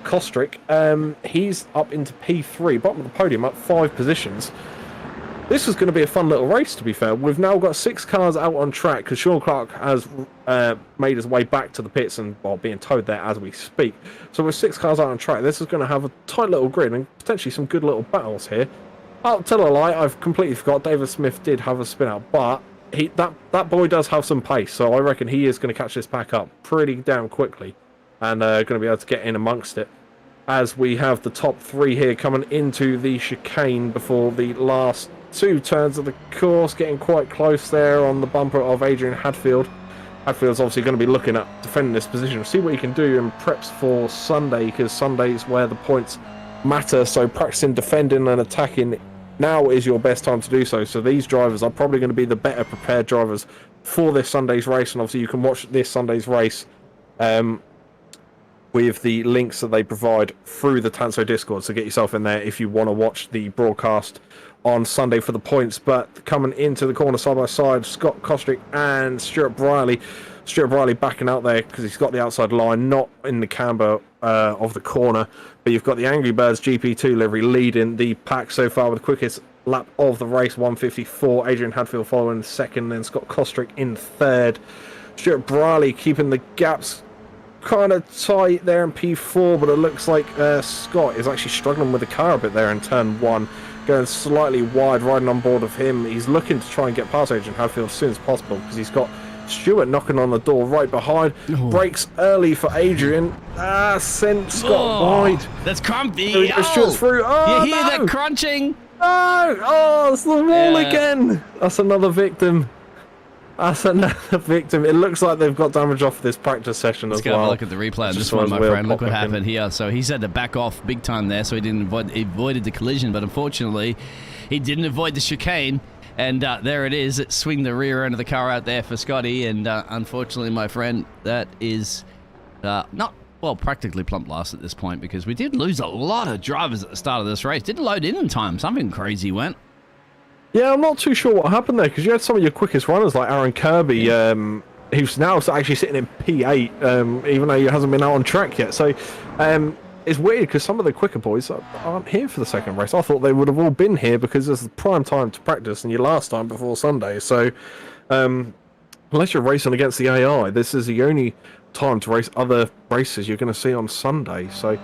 Kostrick. He's up into P3, bottom of the podium, up 5 positions. This is going to be a fun little race, to be fair. We've now got 6 cars out on track because Sean Clark has made his way back to the pits and being towed there as we speak. So with 6 cars out on track, this is going to have a tight little grid and potentially some good little battles here. I'll tell a lie, I've completely forgot. David Smith did have a spin out, but that boy does have some pace, so I reckon he is going to catch this pack up pretty damn quickly and going to be able to get in amongst it. as we have the top 3 here coming into the chicane before the last 2 turns of the course, getting quite close there on the bumper of Adrian Hadfield. Hadfield's obviously going to be looking at defending this position, see what he can do in preps for Sunday, because Sunday's where the points matter. So practicing defending and attacking now is your best time to do so. So these drivers are probably going to be the better prepared drivers for this Sunday's race, and obviously you can watch this Sunday's race with the links that they provide through the Tanso Discord, so get yourself in there if you want to watch the broadcast on Sunday for the points. But coming into the corner side by side, Scott Kostrick and Stuart Briley. Stuart Briley backing out there because he's got the outside line, not in the camber of the corner. But you've got the Angry Birds GP2 livery leading the pack so far with the quickest lap of the race, 1:54. Adrian Hadfield following second, then Scott Kostrick in third. Stuart Briley keeping the gaps kind of tight there in P4, but it looks like Scott is actually struggling with the car a bit there in turn 1, going slightly wide, riding on board of him. He's looking to try and get past Adrian Hadfield as soon as possible because he's got Stuart knocking on the door right behind. Brakes early for Adrian. Sent Scott wide. That's crumpy. Stuart's through. Oh, you hear that crunching? No! Oh, it's the wall again. That's another victim. That's another victim. It looks like they've got damage off this practice session Let's as well. go have a look at the replay on this one, my friend. Look what happened here. So he's had to back off big time there, so he didn't avoided the collision, but unfortunately, he didn't avoid the chicane. And there it is. It swing the rear end of the car out there for Scotty. And unfortunately, my friend, that is not, well, practically plump last at this point because we did lose a lot of drivers at the start of this race. Didn't load in time. Something crazy went. Yeah, I'm not too sure what happened there because you had some of your quickest runners like Aaron Kirby, who's now actually sitting in P8, even though he hasn't been out on track yet. So it's weird because some of the quicker boys aren't here for the second race. I thought they would have all been here because it's the prime time to practice and your last time before Sunday. So unless you're racing against the AI, this is the only time to race other races you're going to see on Sunday. So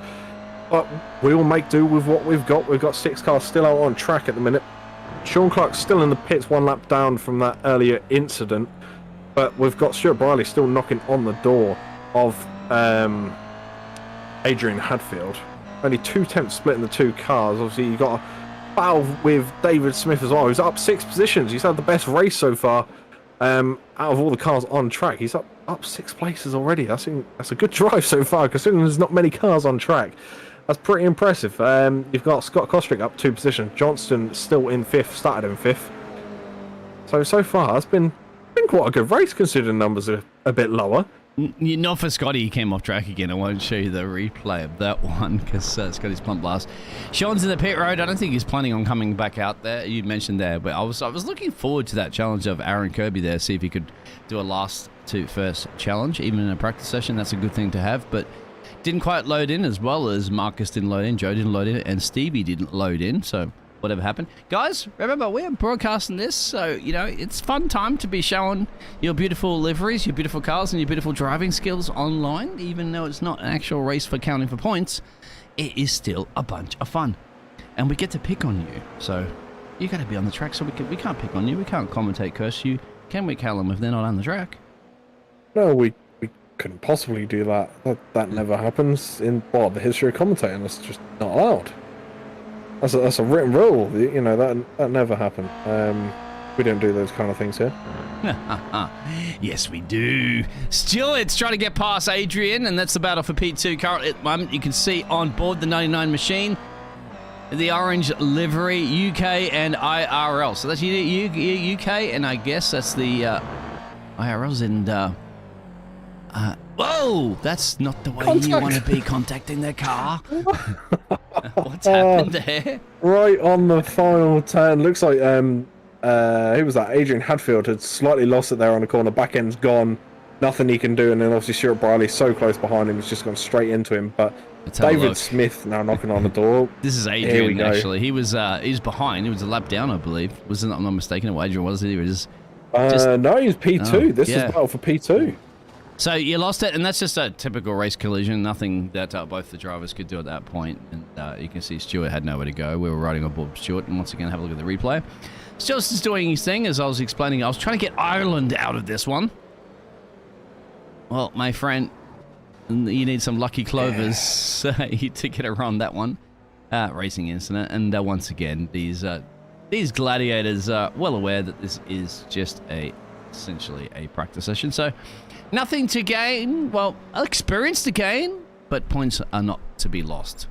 but we will make do with what we've got. We've got 6 cars still out on track at the minute. Sean Clark's still in the pits, 1 lap down from that earlier incident, but we've got Stuart Briley still knocking on the door of Adrian Hadfield. Only 2 tenths split in the 2 cars. Obviously, you've got a battle with David Smith as well. He's up 6 positions. He's had the best race so far out of all the cars on track. He's up 6 places already. That's a good drive so far, considering there's not many cars on track. That's pretty impressive. You've got Scott Kostrick up 2 positions. Johnston still in 5th, started in 5th. So far, it's been quite a good race considering numbers are a bit lower. Not for Scotty, he came off track again. I won't show you the replay of that one because Scotty's plump last. Sean's in the pit road. I don't think he's planning on coming back out there. You mentioned there, but I was looking forward to that challenge of Aaron Kirby there, see if he could do a last to first challenge, even in a practice session. That's a good thing to have, but didn't quite load in, as well as Marcus didn't load in, Joe didn't load in, and Stevie didn't load in, so whatever happened. Guys, remember, we're broadcasting this, so, you know, it's fun time to be showing your beautiful liveries, your beautiful cars, and your beautiful driving skills online. Even though it's not an actual race for counting for points, it is still a bunch of fun. And we get to pick on you, so you got to be on the track, so we can't pick on you, we can't commentate, curse you. Can we, Callum, if they're not on the track? No, we couldn't possibly do that. That never happens in the history of commentating. That's just not allowed. That's a written rule. You know, that never happened. We don't do those kind of things here. Yes, we do. Stewart's trying to get past Adrian, and that's the battle for P2 currently at the moment. You can see on board the 99 machine the orange livery, UK and IRL. So that's UK, and I guess that's the IRLs and whoa, that's not the way you want to be contacting their car. What's happened there? Right on the final turn. Looks like who was that? Adrian Hadfield had slightly lost it there on the corner. Back end's gone. Nothing he can do, and then obviously Stuart Briley so close behind him, he's just gone straight into him. But David Smith now knocking on the door. This is Adrian, actually. He was behind. He was a lap down, I believe. I'm not mistaken. Adrian was he? No, he was P2. This is battle for P2. So you lost it, and that's just a typical race collision. Nothing that both the drivers could do at that point. And you can see Stuart had nowhere to go. We were riding on board Stuart, and once again, have a look at the replay. Stuart's just doing his thing, as I was explaining. I was trying to get Ireland out of this one. Well, my friend, You need some lucky clovers to get around that one. Racing incident. And once again, these gladiators are well aware that this is just essentially a practice session. So nothing to gain. Well, experience to gain, but points are not to be lost.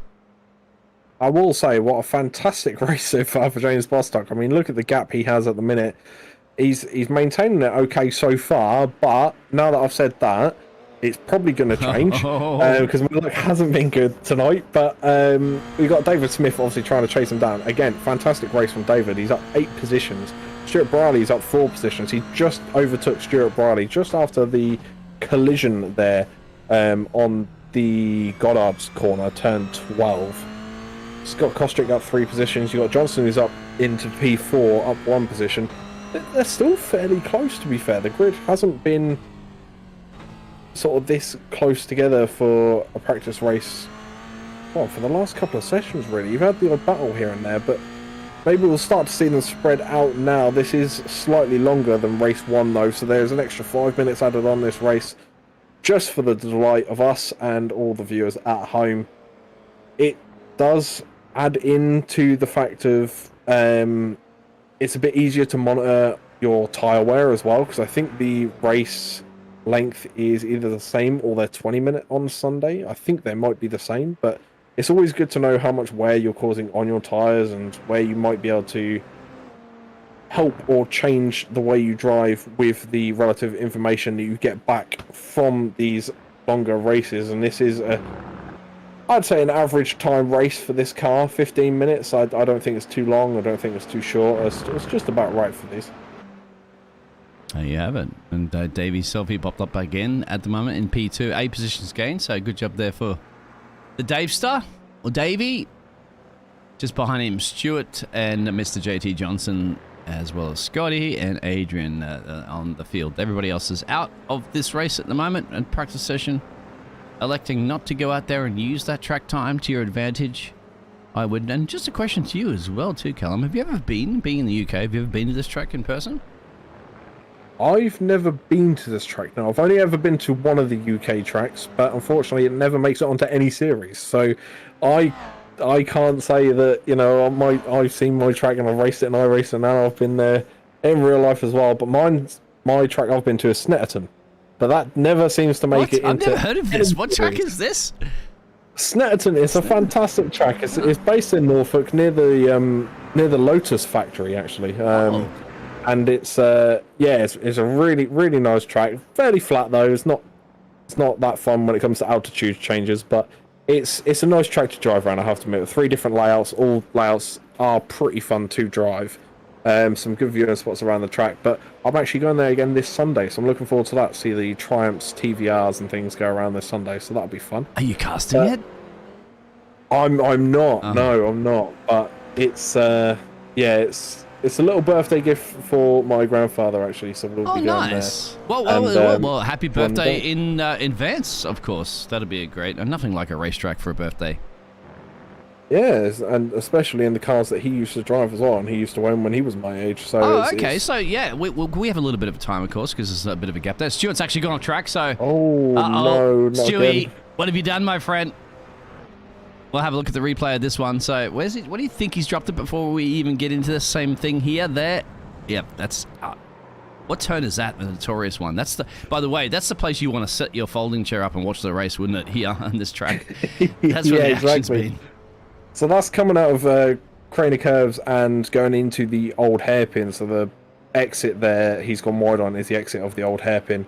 I will say, what a fantastic race so far for James Bostock. I mean, look at the gap he has at the minute. He's maintaining it okay so far, but now that I've said that, it's probably going to change because my luck hasn't been good tonight. But we've got David Smith obviously trying to chase him down. Again, fantastic race from David. He's up 8 positions. Stuart Briley's up 4 positions. He just overtook Stuart Briley just after the collision there on the Goddard's corner, turn 12. Scott Kostrick up 3 positions. You've got Johnson who's up into P4, up 1 position. They're still fairly close, to be fair. The grid hasn't been sort of this close together for a practice race, well, for the last couple of sessions, really. You've had the odd battle here and there, but maybe we'll start to see them spread out now. This is slightly longer than race 1, though, so there's an extra 5 minutes added on this race just for the delight of us and all the viewers at home. It does add into the fact of it's a bit easier to monitor your tyre wear as well, because I think the race length is either the same or they're 20-minute on Sunday. I think they might be the same, but it's always good to know how much wear you're causing on your tyres and where you might be able to help or change the way you drive with the relative information that you get back from these longer races. And this is I'd say an average time race for this car, 15 minutes. I don't think it's too long. I don't think it's too short. It's just about right for this. There you have it. And Davey's selfie popped up again at the moment in P2. 8 positions gained, so good job there for the Dave Star, or Davey. Just behind him, Stuart and Mr. JT Johnson, as well as Scotty and Adrian on the field. Everybody else is out of this race at the moment and practice session, electing not to go out there and use that track time to your advantage. I would. And just a question to you as well, too, Callum. Have you ever being in the UK, have you ever been to this track in person? I've never been to this track. Now, I've only ever been to one of the UK tracks, but unfortunately it never makes it onto any series. So I can't say that, you know, I've seen my track and I've raced it and I raced it now. I've been there in real life as well. But my track I've been to is Snetterton. But that never seems to make it into... I've never heard of this. What track is this? Snetterton is a fantastic track. It's based in Norfolk near the Lotus factory, actually. And it's a really, really nice track. Fairly flat though. It's not that fun when it comes to altitude changes, but it's a nice track to drive around, I have to admit. 3 different layouts. All layouts are pretty fun to drive. Some good viewing spots around the track, but I'm actually going there again this Sunday, so I'm looking forward to that. See the Triumphs, TVRs and things go around this Sunday, so that'll be fun. Are you casting it? I'm not. Oh. No, I'm not. But it's it's a little birthday gift for my grandfather, actually, so we'll be going nice. there. Well, happy birthday in advance, of course. That'd be great. And nothing like a racetrack for a birthday. Yes, and especially in the cars that he used to drive as well, and he used to own when he was my age. So So yeah, we have a little bit of time, of course, because there's a bit of a gap there. Stuart's actually gone off track, so... no, Stewie, what have you done, my friend? We'll have a look at the replay of this one. So, where's he? What do you think he's dropped it before we even get into the same thing here? There. Yep, that's... what turn is that? The notorious one. That's the... By the way, that's the place you want to set your folding chair up and watch the race, wouldn't it? Here on this track. That's where the action's been. So that's coming out of Craner Curves and going into the old hairpin. So the exit there he's gone wide on is the exit of the old hairpin.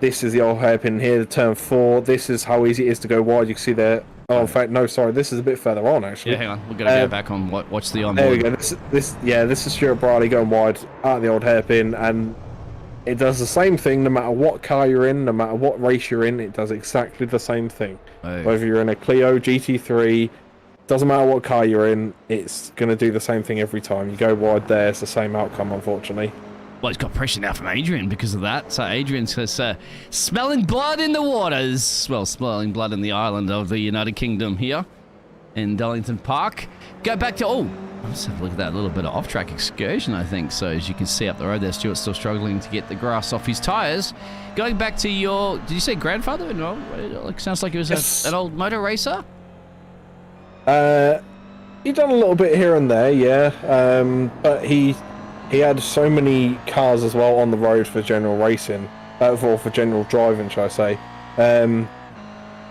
This is the old hairpin here, the turn 4. This is how easy it is to go wide. You can see there. Oh, in fact, no, sorry. This is a bit further on, actually. Yeah, hang on. We're going to go back on watch the onboard. There we go. This is Stuart Briley going wide out of the old hairpin, and it does the same thing no matter what car you're in, no matter what race you're in. It does exactly the same thing. Oh. Whether you're in a Clio GT3, doesn't matter what car you're in, it's going to do the same thing every time. You go wide there, it's the same outcome, unfortunately. Well, he's got pressure now from Adrian because of that. So Adrian's smelling blood in the waters. Well, smelling blood in the island of the United Kingdom here. in Donington Park. Go back to, let's have a look at that little bit of off-track excursion, I think. So as you can see up the road there, Stuart's still struggling to get the grass off his tyres. Going back to your, did you say grandfather? No, it sounds like he was an old motor racer. He done a little bit here and there, yeah. But he had so many cars as well on the road for general racing, for general driving, shall I say,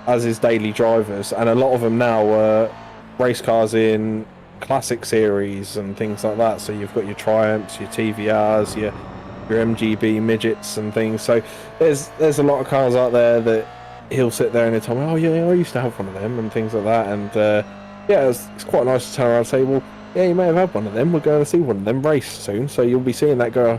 as his daily drivers, and a lot of them now were race cars in classic series and things like that. So you've got your Triumphs, your TVRs, your MGB midgets and things. So there's a lot of cars out there that he'll sit there and he'll tell me, oh yeah, I used to have one of them and things like that. And yeah, it's quite nice to turn around and say, well, yeah, you may have had one of them. We're going to see one of them race soon, so you'll be seeing that go,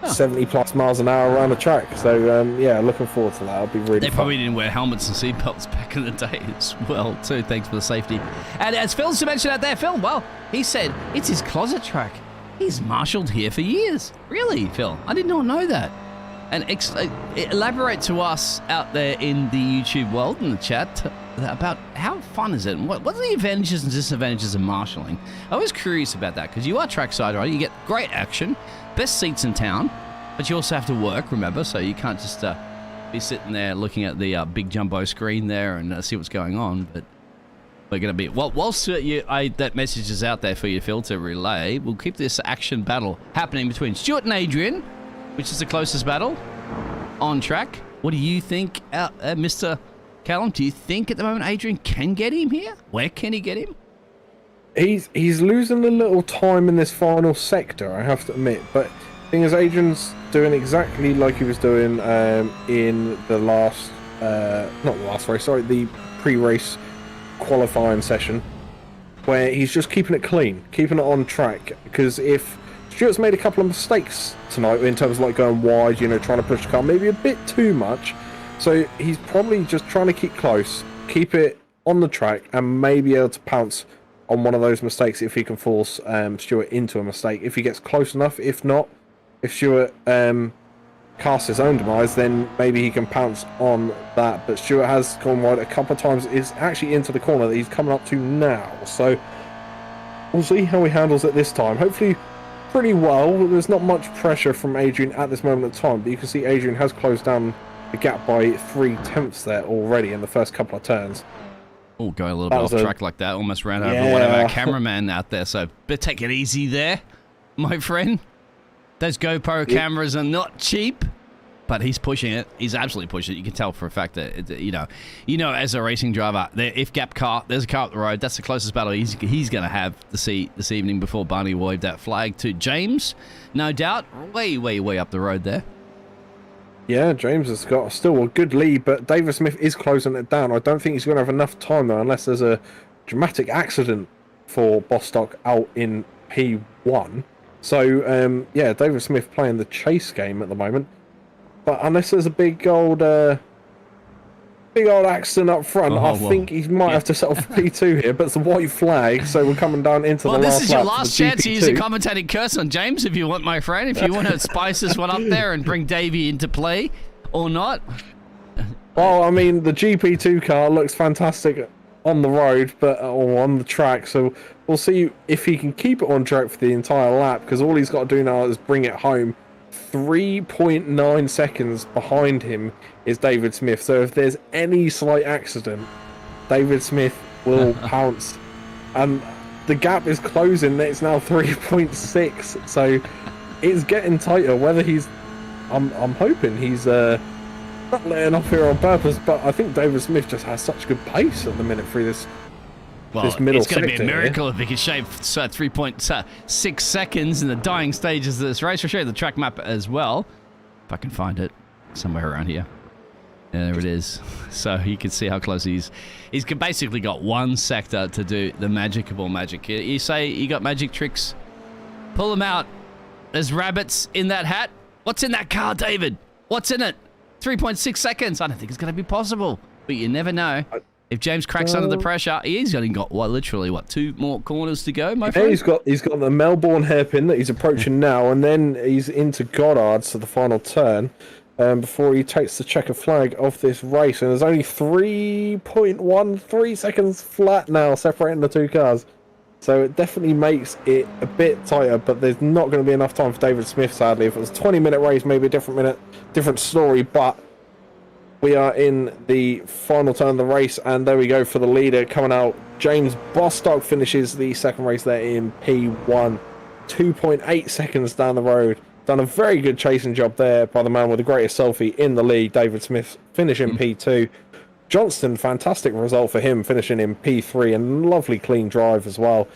70 plus miles an hour around the track. So yeah, looking forward to that. It'll be really They fun. probably didn't wear helmets and seatbelts back in the day as well, too. Thanks for the safety. And as Phil's mentioned out there, Phil, well, he said it's his closet track. He's marshalled here for years. Really, Phil? I did not know that. And elaborate to us out there in the YouTube world, in the chat, about how fun is it? And what are the advantages and disadvantages of marshalling? I was curious about that, because you are trackside, right? You get great action, best seats in town, but you also have to work, remember? So you can't just be sitting there looking at the big jumbo screen there and see what's going on. But we're going to be... Well, whilst that message is out there for you, Phil, to relay, we'll keep this action battle happening between Stuart and Adrian, which is the closest battle on track. What do you think, Mr. Callum? Do you think at the moment Adrian can get him here? Where can he get him? He's losing a little time in this final sector, I have to admit. But the thing is, Adrian's doing exactly like he was doing in the last, not the last race, sorry, the pre-race qualifying session, where he's just keeping it clean, keeping it on track. Because if Stuart's made a couple of mistakes tonight in terms of like going wide, trying to push the car maybe a bit too much. So he's probably just trying to keep close, keep it on the track, and maybe able to pounce on one of those mistakes if he can force Stuart into a mistake. If he gets close enough, if not, if Stuart casts his own demise, then maybe he can pounce on that. But Stuart has gone wide a couple of times, is actually into the corner that he's coming up to now. So we'll see how he handles it this time. Hopefully pretty well. There's not much pressure from Adrian at this moment in time, but you can see Adrian has closed down the gap by 3/10 there already in the first couple of turns. Oh, going a little bit off track like that, almost ran over one of our cameramen out there, so better take it easy there, my friend. Those GoPro cameras are not cheap, but he's pushing it. He's absolutely pushing it. You can tell for a fact that, as a racing driver, if there's a car up the road, that's the closest battle he's going to have to see this evening before Barney waved that flag to James, no doubt, way up the road there. Yeah, James has got still a good lead, but David Smith is closing it down. I don't think he's going to have enough time, though, unless there's a dramatic accident for Bostock out in P1. So, yeah, David Smith playing the chase game at the moment. But unless there's a big old accident up front, I think he might have to settle for P2 here. But it's a white flag, so we're coming down into the last lap. Well, this is your last chance to use a commentating curse on James, if you want, my friend. If you want to spice this one up there and bring Davey into play, or not. Well, I mean, the GP2 car looks fantastic on the road, or on the track. So we'll see if he can keep it on track for the entire lap, because all he's got to do now is bring it home. 3.9 seconds behind him is David Smith. So if there's any slight accident, David Smith will pounce. And the gap is closing. It's now 3.6. So it's getting tighter. Whether he's... I'm hoping he's not letting off here on purpose, but I think David Smith just has such good pace at the minute through this middle it's going to be a sector miracle if he can shave 3.6 seconds in the dying stages of this race. I'll show you the track map as well, if I can find it somewhere around here. Yeah, there it is. So you can see how close he's basically got one sector to do the magicable magic. You say you got magic tricks, pull them out. There's rabbits in that hat. What's in that car, David? What's in it? 3.6 seconds. I don't think it's going to be possible, but you never know. If James cracks under the pressure, he's only got literally 2 more corners to go, my friend. He's got the Melbourne hairpin that he's approaching now, and then he's into Goddard's to the final turn. before he takes the checker flag of this race. And there's only 3.13 seconds flat now separating the two cars. So it definitely makes it a bit tighter, but there's not going to be enough time for David Smith, sadly. If it was a 20-minute race, maybe a different story, but we are in the final turn of the race, and there we go for the leader coming out. James Bostock finishes the second race there in P1, 2.8 seconds down the road. Done a very good chasing job there by the man with the greatest selfie in the league, David Smith, finishing P2. Johnston, fantastic result for him, finishing in P3, and lovely clean drive as well,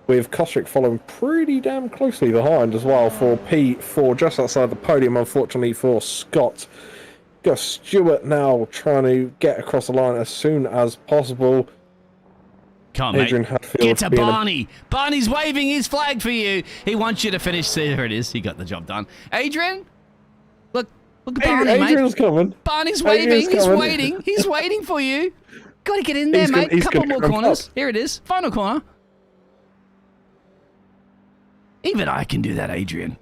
with Kostrick following pretty damn closely behind as well for P4, just outside the podium, unfortunately, for Scott. Got Stewart now trying to get across the line as soon as possible. Come on, Adrian Hatfield, get to Barney. Barney's waving his flag for you. He wants you to finish. There it is. He got the job done. Adrian, look at Barney, Adrian's mate. Coming. Barney's waving. He's waiting. He's waiting for you. Got to get in there, mate. Couple more corners. Here it is. Final corner. Even I can do that, Adrian.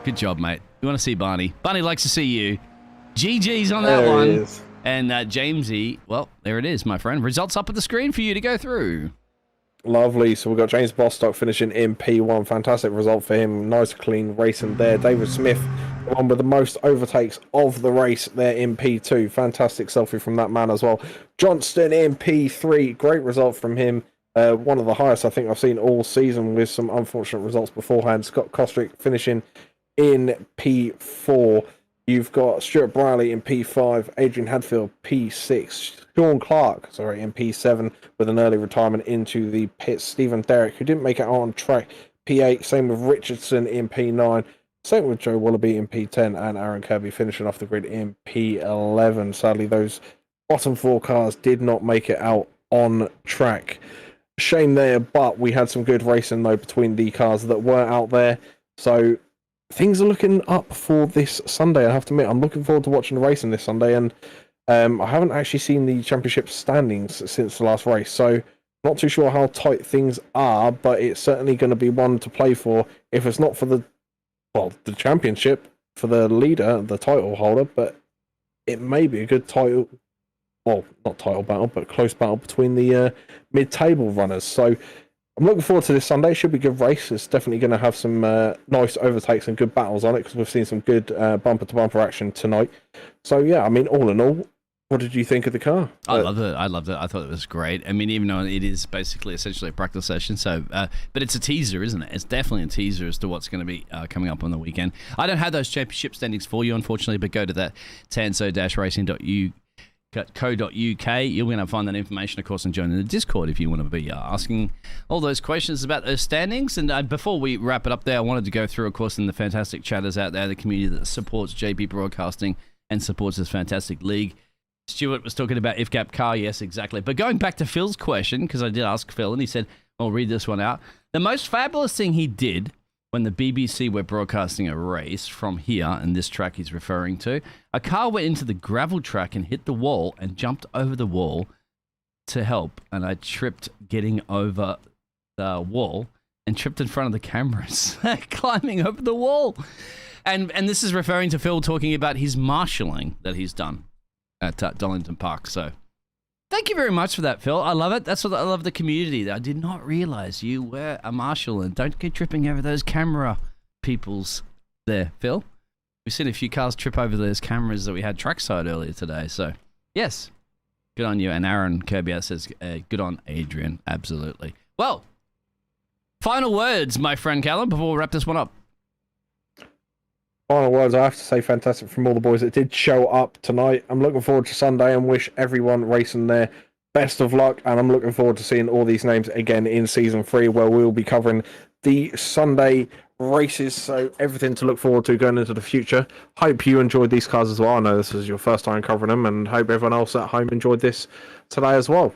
Good job, mate. You want to see Barney? Barney likes to see you. GG's on that one. Is. And Jamesy, well, there it is, my friend. Results up at the screen for you to go through. Lovely. So we've got James Bostock finishing in P1. Fantastic result for him. Nice, clean racing there. David Smith, the one with the most overtakes of the race there in P2. Fantastic selfie from that man as well. Johnston in P3. Great result from him. One of the highest I think I've seen all season, with some unfortunate results beforehand. Scott Kostrick finishing in P4. You've got Stuart Briley in P5, Adrian Hadfield P6, Sean Clark, in P7 with an early retirement into the pits. Stephen Derrick, who didn't make it on track, P8. Same with Richardson in P9. Same with Joe Wallaby in P10, and Aaron Kirby finishing off the grid in P11. Sadly, those bottom four cars did not make it out on track. Shame there, but we had some good racing though between the cars that were out there. So things are looking up for this Sunday. I have to admit, I'm looking forward to watching the racing this Sunday, and I haven't actually seen the championship standings since the last race, so not too sure how tight things are, but it's certainly going to be one to play for. If it's not for the championship, for the leader, the title holder, but it may be a good title, well, not title battle, but close battle between the mid-table runners. So I'm looking forward to this Sunday. Should be a good race. It's definitely going to have some nice overtakes and good battles on it, because we've seen some good bumper-to-bumper action tonight. So, yeah, I mean, all in all, what did you think of the car? I loved it. I thought it was great. I mean, even though it is basically essentially a practice session, so but it's a teaser, isn't it? It's definitely a teaser as to what's going to be coming up on the weekend. I don't have those championship standings for you, unfortunately, but go to that tanso-racing.co.uk. You're going to find that information, of course, and join in the Discord if you want to be asking all those questions about those standings. And before we wrap it up there, I wanted to go through, of course, in the fantastic chatters out there, the community that supports JB Broadcasting and supports this fantastic league. Stuart was talking about IFGAP car. Yes, exactly. But going back to Phil's question, because I did ask Phil, and he said, I'll read this one out. The most fabulous thing he did when the BBC were broadcasting a race from here, and this track he's referring to, a car went into the gravel track and hit the wall and jumped over the wall to help. And I tripped getting over the wall and tripped in front of the cameras, climbing over the wall. And this is referring to Phil talking about his marshalling that he's done at Donington Park. So thank you very much for that, Phil. I love it. That's what I love, the community. I did not realize you were a marshal, and don't get tripping over those camera peoples there, Phil. We've seen a few cars trip over those cameras that we had trackside earlier today. So yes, good on you. And Aaron Kirby says, good on Adrian. Absolutely. Well, final words, my friend Callum, before we wrap this one up. Final words, I have to say, fantastic from all the boys that did show up tonight. I'm looking forward to Sunday and wish everyone racing there best of luck. And I'm looking forward to seeing all these names again in Season 3, where we'll be covering the Sunday races. So everything to look forward to going into the future. Hope you enjoyed these cars as well. I know this is your first time covering them, and hope everyone else at home enjoyed this today as well.